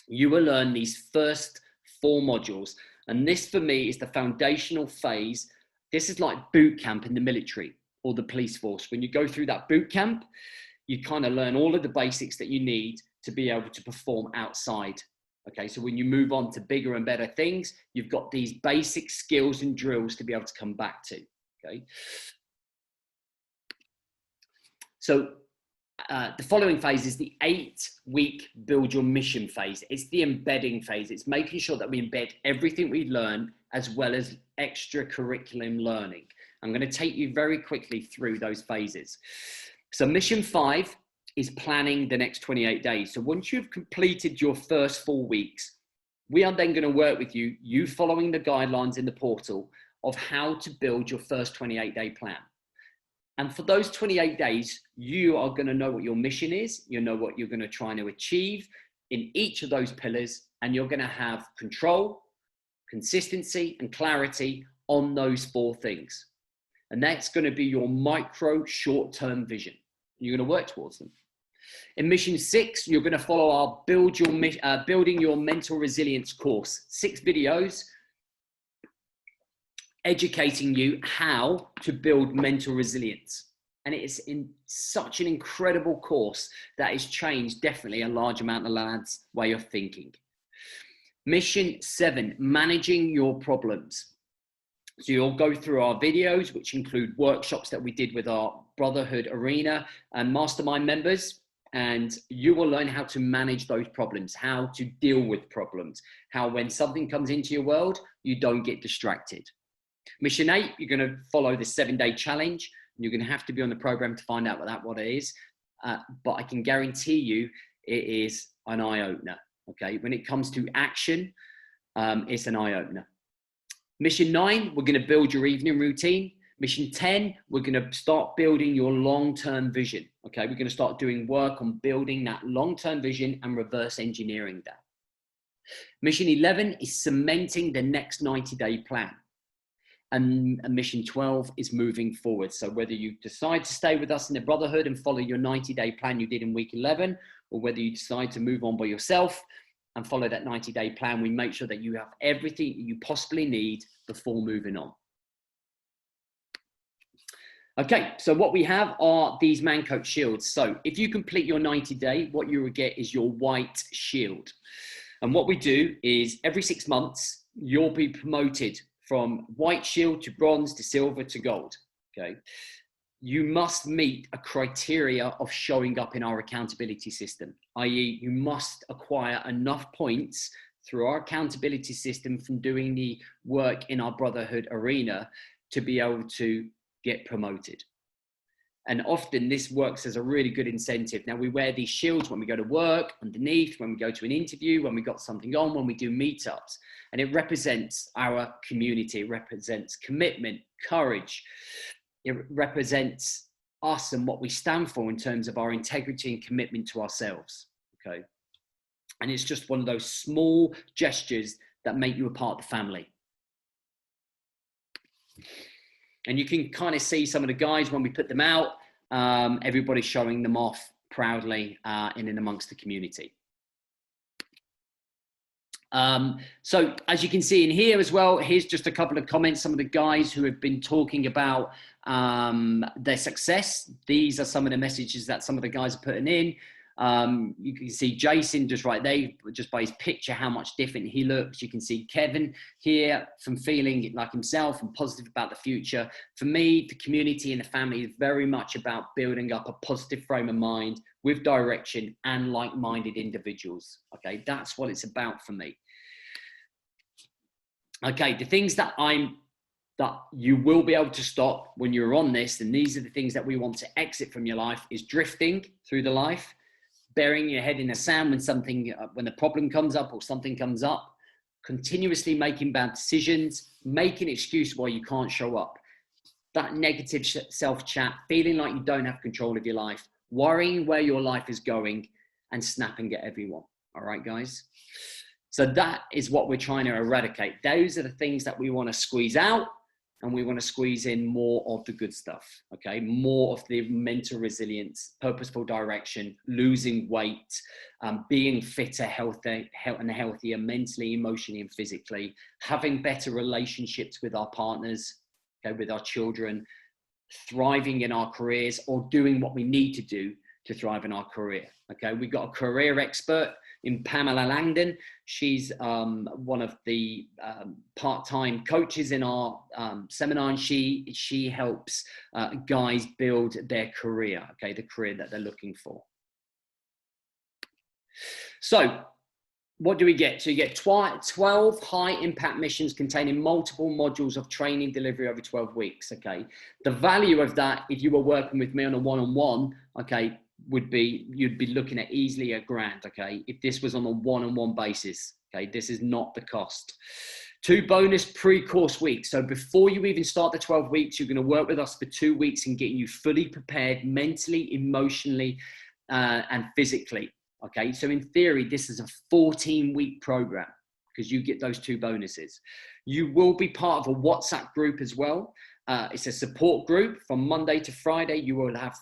[SPEAKER 1] You will learn these first 4 modules. And this for me is the foundational phase. This is like boot camp in the military or the police force. When you go through that boot camp, you kind of learn all of the basics that you need to be able to perform outside Okay, so when you move on to bigger and better things, you've got these basic skills and drills to be able to come back to. Okay. So the following phase is the 8-week build your mission phase. It's the embedding phase. It's making sure that we embed everything we learn as well as extracurriculum learning. I'm going to take you very quickly through those phases. So mission 5 is planning the next 28 days. So once you've completed your first 4 weeks, we are then going to work with you, following the guidelines in the portal of how to build your first 28-day plan. And for those 28 days, you are going to know what your mission is. You know what you're going to try to achieve in each of those pillars, and you're going to have control, consistency, and clarity on those 4 things. And that's going to be your micro short-term vision. You're going to work towards them. In mission 6, you're going to follow our building your mental resilience course. 6 videos educating you how to build mental resilience. And it is in such an incredible course that has changed definitely a large amount of lads' way of thinking. Mission 7, managing your problems. So you'll go through our videos, which include workshops that we did with our Brotherhood Arena and Mastermind members. And you will learn how to manage those problems, how to deal with problems, how when something comes into your world, you don't get distracted. Mission 8, you're going to follow the 7-day challenge. You're going to have to be on the program to find out what it is. But I can guarantee you it is an eye-opener. Okay, when it comes to action, it's an eye-opener. Mission 9, we're going to build your evening routine. Mission 10, we're going to start building your long-term vision. Okay, we're going to start doing work on building that long-term vision and reverse engineering that. Mission 11 is cementing the next 90-day plan. And mission 12 is moving forward. So whether you decide to stay with us in the Brotherhood and follow your 90-day plan you did in week 11, or whether you decide to move on by yourself and follow that 90-day plan, we make sure that you have everything you possibly need before moving on. Okay, so what we have are these Man Coach shields. So if you complete your 90-day, what you will get is your white shield. And what we do is every 6 months, you'll be promoted from white shield to bronze to silver to gold. Okay. You must meet a criteria of showing up in our accountability system, i.e. you must acquire enough points through our accountability system from doing the work in our Brotherhood Arena to be able to get promoted. And often this works as a really good incentive. Now we wear these shields when we go to work, underneath, when we go to an interview, when we got something on, when we do meetups. And it represents our community. It represents commitment, courage. It represents us and what we stand for in terms of our integrity and commitment to ourselves. Okay. And it's just one of those small gestures that make you a part of the family. And you can kind of see some of the guys when we put them out, everybody's showing them off proudly in and amongst the community. So as you can see in here as well, here's just a couple of comments. Some of the guys who have been talking about their success. These are some of the messages that some of the guys are putting in. You can see Jason just right there, just by his picture, how much different he looks. You can see Kevin here from feeling like himself and positive about the future. For me, the community and the family is very much about building up a positive frame of mind with direction and like-minded individuals. Okay, that's what it's about for me. Okay, the things that you will be able to stop when you're on this, and these are the things that we want to exit from your life, is drifting through the life, burying your head in the sand when the problem comes up or something comes up, continuously making bad decisions, making an excuse why you can't show up, that negative self-chat, feeling like you don't have control of your life, worrying where your life is going, and snapping at everyone. All right, guys? So that is what we're trying to eradicate. Those are the things that we want to squeeze out, and we want to squeeze in more of the good stuff, okay? More of the mental resilience, purposeful direction, losing weight, being fitter, healthier mentally, emotionally, and physically, having better relationships with our partners, okay, with our children, thriving in our careers, or doing what we need to do to thrive in our career, okay? We've got a career expert in Pamela Langdon. She's one of the part-time coaches in our seminar, and she helps guys build their career, okay, the career that they're looking for. So what do we get? So you get 12 high impact missions containing multiple modules of training delivery over 12 weeks. Okay. The value of that, if you were working with me on a one-on-one, okay, would be, you'd be looking at easily $1,000. Okay. If this was on a one-on-one basis, okay, this is not the cost. 2 bonus pre-course weeks. So before you even start the 12 weeks, you're going to work with us for 2 weeks and getting you fully prepared mentally, emotionally, and physically. Okay, so in theory, this is a 14-week program because you get those 2 bonuses. You will be part of a WhatsApp group as well. It's a support group from Monday to Friday. You will have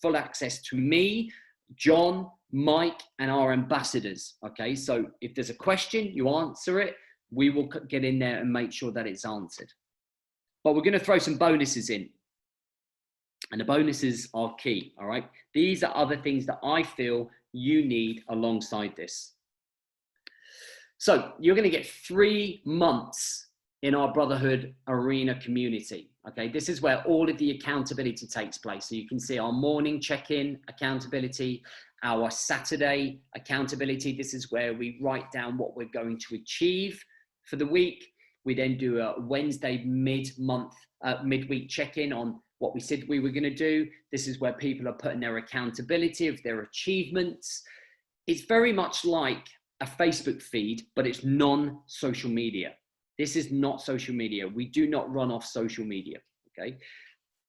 [SPEAKER 1] full access to me, John, Mike, and our ambassadors. Okay, so if there's a question, you answer it. We will get in there and make sure that it's answered. But we're going to throw some bonuses in. And the bonuses are key, all right? These are other things that I feel you need alongside this. So you're going to get 3 months in our Brotherhood Arena community, okay? This is where all of the accountability takes place. So you can see our morning check-in accountability, our Saturday accountability. This is where we write down what we're going to achieve for the week. We then do a Wednesday midweek check-in on what we said we were going to do. This is where people are putting their accountability of their achievements. It's very much like a Facebook feed, but it's non-social media. This is not social media. We do not run off social media, okay?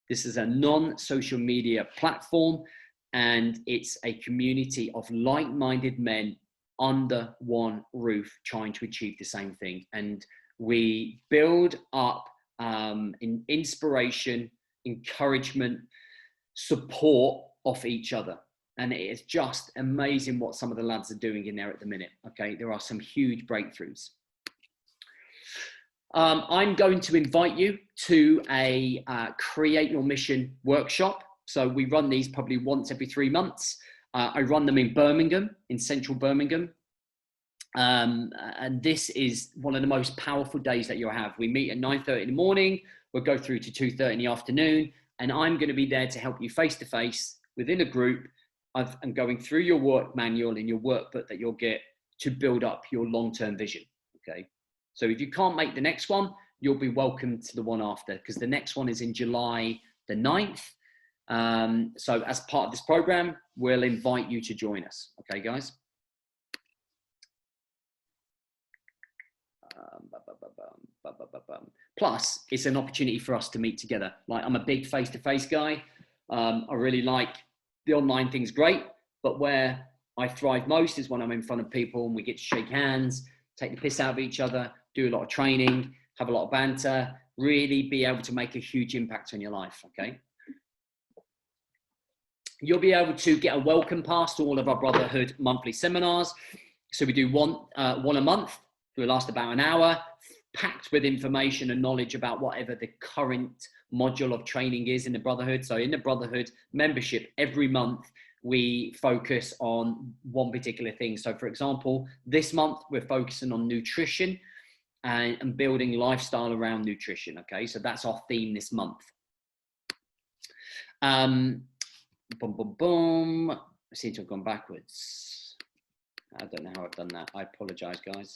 [SPEAKER 1] This is a non-social media platform, and it's a community of like-minded men under one roof trying to achieve the same thing. And we build up in inspiration, encouragement, support of each other. And it is just amazing what some of the lads are doing in there at the minute. Okay, there are some huge breakthroughs. I'm going to invite you to a Create Your Mission workshop. So we run these probably once every 3 months. I run them in Birmingham, in central Birmingham. And this is one of the most powerful days that you'll have. We meet at 9:30 in the morning. We'll go through to 2:30 in the afternoon, and I'm going to be there to help you face to face within a group and going through your work manual and your workbook that you'll get to build up your long-term vision. Okay. So if you can't make the next one, you'll be welcome to the one after, because the next one is in July the 9th. So as part of this program, we'll invite you to join us. Okay, guys. Plus, it's an opportunity for us to meet together. Like, I'm a big face-to-face guy. I really like the online thing's great, but where I thrive most is when I'm in front of people and we get to shake hands, take the piss out of each other, do a lot of training, have a lot of banter, really be able to make a huge impact on your life, okay? You'll be able to get a welcome pass to all of our Brotherhood monthly seminars. So we do one a month. It will last about an hour, packed with information and knowledge about whatever the current module of training is in the Brotherhood. So in the Brotherhood membership, every month we focus on one particular thing. So for example, this month we're focusing on nutrition and building lifestyle around nutrition. Okay, so that's our theme this month. Boom, boom, boom. I seem to have gone backwards. I don't know how I've done that. I apologize, guys.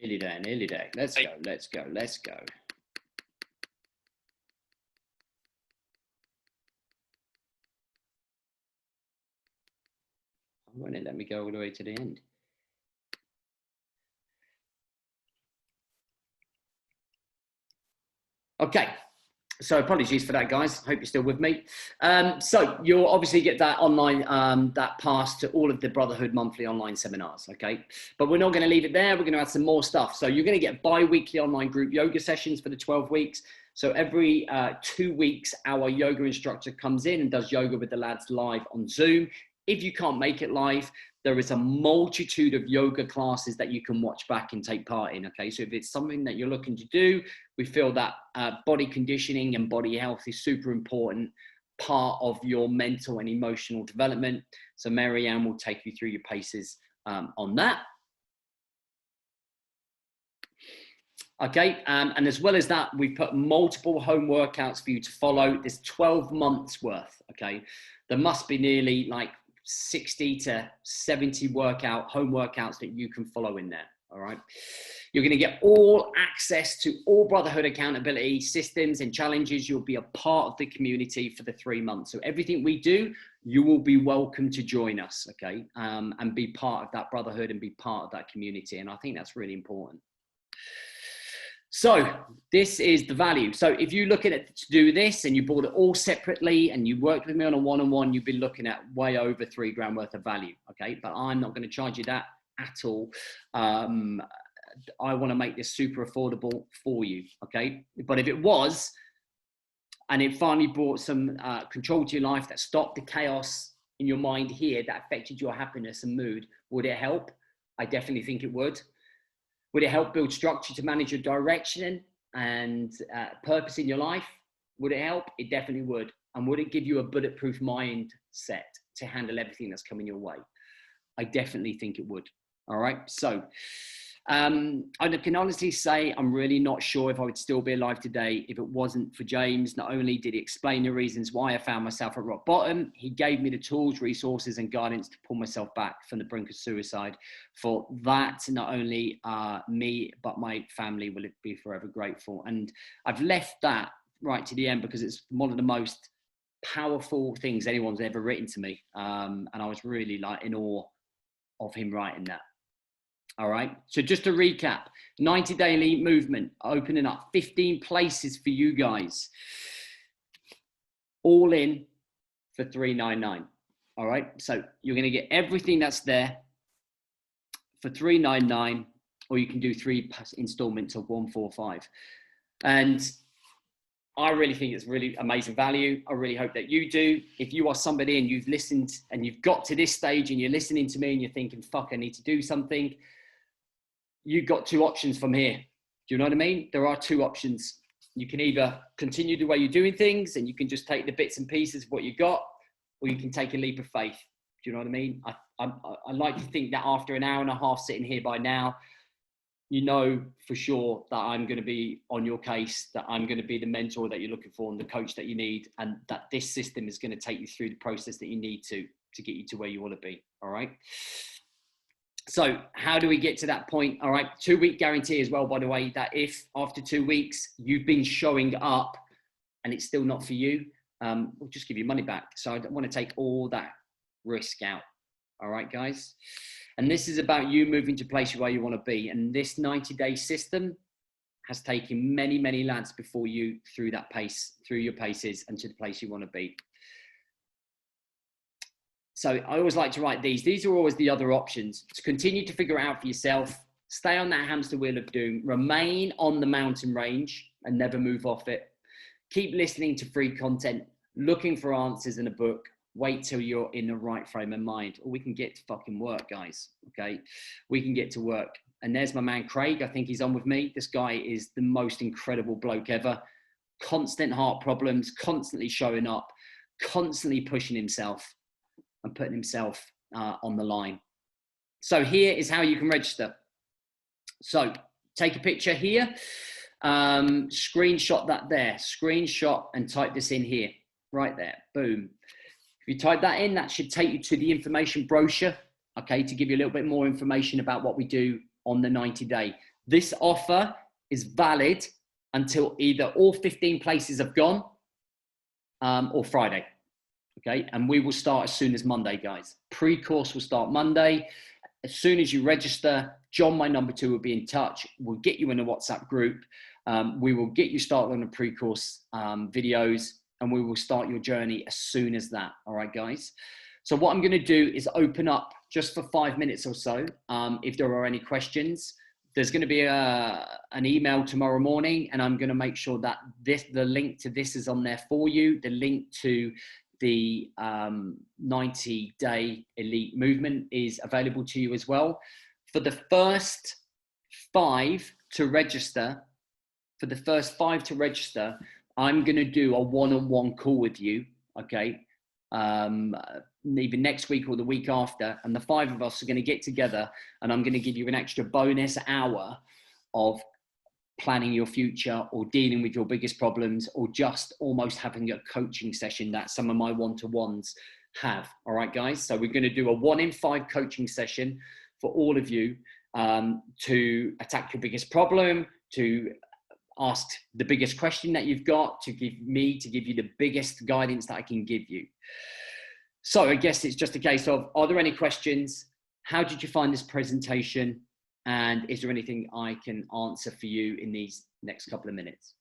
[SPEAKER 1] Nearly there. Let's go, let's go, let's go. Won't it let me go all the way to the end? Okay, so apologies for that, guys. Hope you're still with me. So you'll obviously get that online, that pass to all of the Brotherhood monthly online seminars, okay? But we're not going to leave it there. We're going to add some more stuff. So you're going to get bi-weekly online group yoga sessions for the 12 weeks. So every 2 weeks, our yoga instructor comes in and does yoga with the lads live on Zoom. If you can't make it live, there is a multitude of yoga classes that you can watch back and take part in. Okay, so if it's something that you're looking to do, we feel that body conditioning and body health is super important part of your mental and emotional development. So Marianne will take you through your paces on that. Okay, and as well as that, we put multiple home workouts for you to follow. There's 12 months worth, okay? There must be nearly like 60 to 70 home workouts that you can follow in there, all right? You're gonna get all access to all Brotherhood accountability systems and challenges. You'll be a part of the community for the 3 months. So everything we do, you will be welcome to join us, okay? And be part of that Brotherhood and be part of that community. And I think that's really important. So this is the value. So if you're looking at to do this and you bought it all separately and you worked with me on a one-on-one, you've been looking at way over $3,000 worth of value. Okay. But I'm not going to charge you that at all. I want to make this super affordable for you. Okay. But if it was, and it finally brought some control to your life that stopped the chaos in your mind here that affected your happiness and mood, would it help? I definitely think it would. Would it help build structure to manage your direction and purpose in your life? Would it help? It definitely would. And would it give you a bulletproof mindset to handle everything that's coming your way? I definitely think it would. All right. So I can honestly say I'm really not sure if I would still be alive today if it wasn't for James. Not only did he explain the reasons why I found myself at rock bottom, he gave me the tools, resources, and guidance to pull myself back from the brink of suicide. For that, not only me, but my family will be forever grateful. And I've left that right to the end because it's one of the most powerful things anyone's ever written to me. And I was really like in awe of him writing that. All right. So just to recap, 90-day elite movement, opening up 15 places for you guys, all in for $399. All right. So you're going to get everything that's there for $399, or you can do 3 installments of $145. And I really think it's really amazing value. I really hope that you do. If you are somebody and you've listened and you've got to this stage and you're listening to me and you're thinking, fuck, I need to do something. You've got 2 options from here. Do you know what I mean? There are 2 options. You can either continue the way you're doing things and you can just take the bits and pieces of what you got, or you can take a leap of faith. Do you know what I mean? I like to think that after an hour and a half sitting here by now, you know for sure that I'm going to be on your case, that I'm going to be the mentor that you're looking for and the coach that you need, and that this system is going to take you through the process that you need to get you to where you want to be. All right. So how do we get to that point? All right. 2-week guarantee as well, by the way, that if after 2 weeks you've been showing up and it's still not for you, we'll just give you money back. So I don't want to take all that risk out. All right, guys. And this is about you moving to a place where you want to be. And this 90-day system has taken many, many lads before you through that pace, through your paces and to the place you want to be. So I always like to write these. These are always the other options. To continue to figure it out for yourself, stay on that hamster wheel of doom, remain on the mountain range and never move off it. Keep listening to free content, looking for answers in a book. Wait till you're in the right frame of mind, or we can get to fucking work, guys. Okay. We can get to work. And there's my man, Craig. I think he's on with me. This guy is the most incredible bloke ever. Constant heart problems, constantly showing up, constantly pushing himself and putting himself on the line. So here is how you can register. So take a picture here, screenshot that there, screenshot and type this in here, right there, boom. If you type that in, that should take you to the information brochure, okay, to give you a little bit more information about what we do on the 90-day. This offer is valid until either all 15 places have gone or Friday. Okay, and we will start as soon as Monday, guys. Pre-course will start Monday. As soon as you register, John, my number 2, will be in touch. We'll get you in a WhatsApp group. We will get you started on the pre-course videos, and we will start your journey as soon as that. All right, guys. So what I'm going to do is open up just for 5 minutes or so. If there are any questions, there's going to be an email tomorrow morning, and I'm going to make sure that the link to this is on there for you. The link to the 90-day elite movement is available to you as well. For the first 5 to register, I'm going to do a one-on-one call with you, okay? Either next week or the week after, and the 5 of us are going to get together, and I'm going to give you an extra bonus hour of planning your future, or dealing with your biggest problems, or just almost having a coaching session that some of my one-to-ones have. All right, guys? So we're going to do a 1 in 5 coaching session for all of you, to attack your biggest problem, to ask the biggest question that you've got, to give you the biggest guidance that I can give you. So I guess it's just a case of, are there any questions? How did you find this presentation? And is there anything I can answer for you in these next couple of minutes?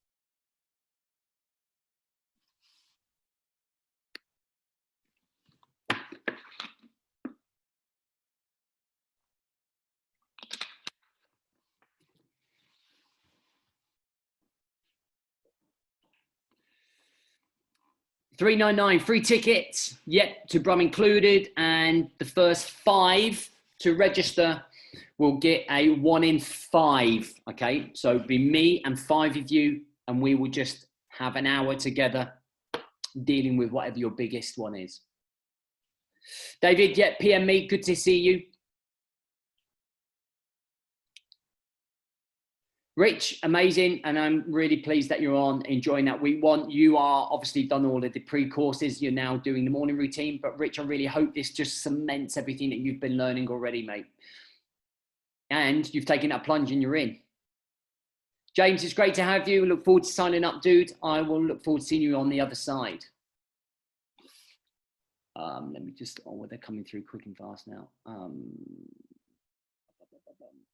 [SPEAKER 1] $3.99 free tickets, yet to Brum included, and the first 5 to register will get a 1 in 5. Okay, so it'll be me and 5 of you, and we will just have an hour together dealing with whatever your biggest one is. David, yeah, PM me, good to see you. Rich, amazing, and I'm really pleased that you're on, enjoying that. You are obviously done all of the pre-courses, you're now doing the morning routine, but Rich, I really hope this just cements everything that you've been learning already, mate. And you've taken that plunge and you're in. James, it's great to have you. Look forward to signing up, dude. I will look forward to seeing you on the other side. Let me just, they're coming through quick and fast now.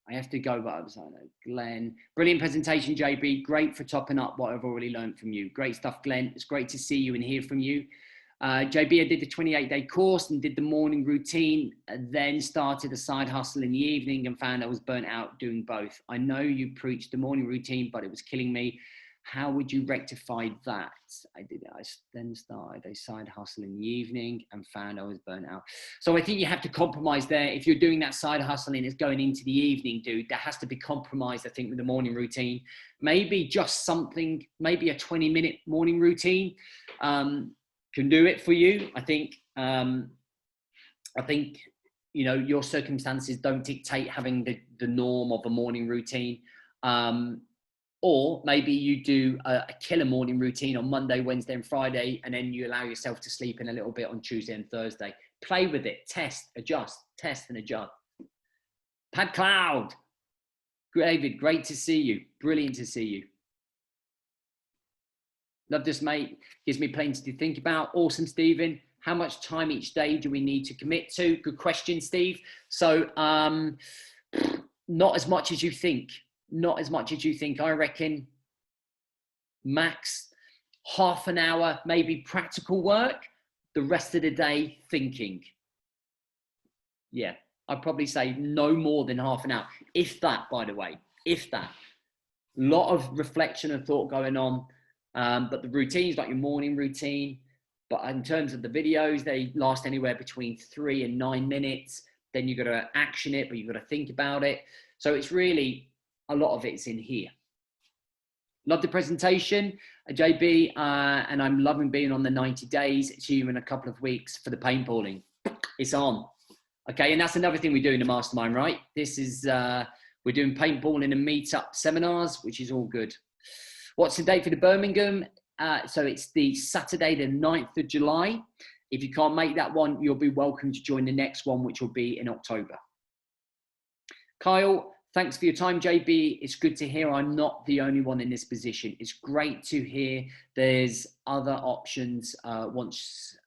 [SPEAKER 1] I have to go, but I was like, Glenn, brilliant presentation, JB. Great for topping up what I've already learned from you. Great stuff, Glenn. It's great to see you and hear from you. JB, I did the 28-day course and did the morning routine, and then started a side hustle in the evening and found I was burnt out doing both. I know you preached the morning routine, but it was killing me. How would you rectify that? I then started a side hustle in the evening and found I was burnt out. So I think you have to compromise there. If you're doing that side hustle and it's going into the evening, dude, there has to be compromise, I think, with the morning routine. Maybe just something, maybe a 20-minute morning routine can do it for you. I think, you know, your circumstances don't dictate having the norm of a morning routine. Or maybe you do a killer morning routine on Monday, Wednesday, and Friday, and then you allow yourself to sleep in a little bit on Tuesday and Thursday. Play with it, test, adjust, test and adjust. Pat Cloud, David, great to see you. Brilliant to see you. Love this, mate. Gives me plenty to think about. Awesome, Stephen. How much time each day do we need to commit to? Good question, Steve. So not as much as you think. Not as much as you think. I reckon max half an hour, maybe practical work, the rest of the day thinking. Yeah, I'd probably say no more than half an hour. If that, by the way, if that. A lot of reflection and thought going on. But the routines, like your morning routine, but in terms of the videos, they last anywhere between 3 and 9 minutes. Then you've got to action it, but you've got to think about it. So it's really, a lot of it's in here. Love the presentation, JB, and I'm loving being on the 90 days. It's you in a couple of weeks for the paintballing. It's on. Okay, and that's another thing we do in the mastermind, right? This is, we're doing paintballing and meetup seminars, which is all good. What's the date for the Birmingham? So it's the Saturday, the 9th of July. If you can't make that one, you'll be welcome to join the next one, which will be in October. Kyle, thanks for your time, JB. It's good to hear I'm not the only one in this position. It's great to hear there's other options once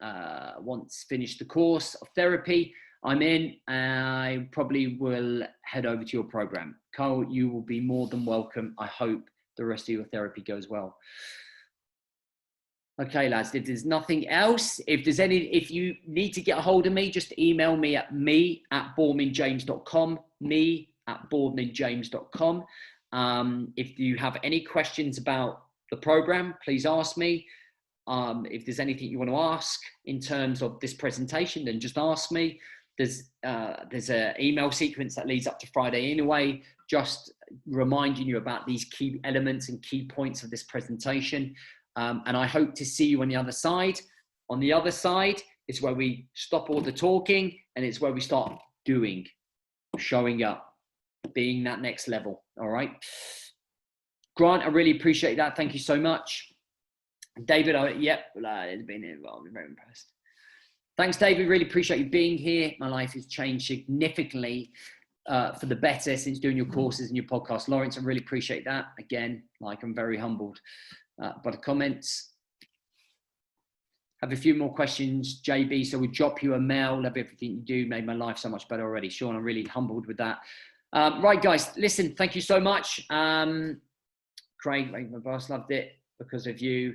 [SPEAKER 1] finished the course of therapy I'm in. I probably will head over to your program. Kyle, you will be more than welcome. I hope the rest of your therapy goes well. Okay, lads, if there's nothing else, if you need to get a hold of me, just email me at me@boardmanjames.com, me@boardmanjames.com. If you have any questions about the program, please ask me. If there's anything you want to ask in terms of this presentation, then just ask me. There's an email sequence that leads up to Friday anyway, just reminding you about these key elements and key points of this presentation. And I hope to see you on the other side. On the other side is where we stop all the talking, and it's where we start doing, showing up, being that next level. All right. Grant, I really appreciate that. Thank you so much. David, it's been involved. I'm very impressed. Thanks, David. Really appreciate you being here. My life has changed significantly for the better since doing your courses and your podcast. Lawrence, I really appreciate that. Again, I'm very humbled by the comments. Have a few more questions, JB. So we'll drop you a mail. Love everything you do. Made my life so much better already. Sean, I'm really humbled with that. Right, guys, listen, thank you so much. Craig, my boss, loved it because of you.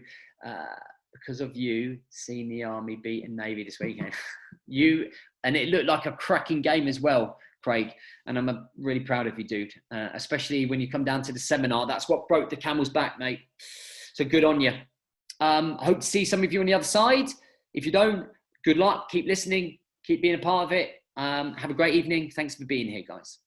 [SPEAKER 1] Seeing the Army beating Navy this weekend. And it looked like a cracking game as well, Craig. And I'm really proud of you, dude. Especially when you come down to the seminar. That's what broke the camel's back, mate. So good on you. I hope to see some of you on the other side. If you don't, good luck. Keep listening. Keep being a part of it. Have a great evening. Thanks for being here, guys.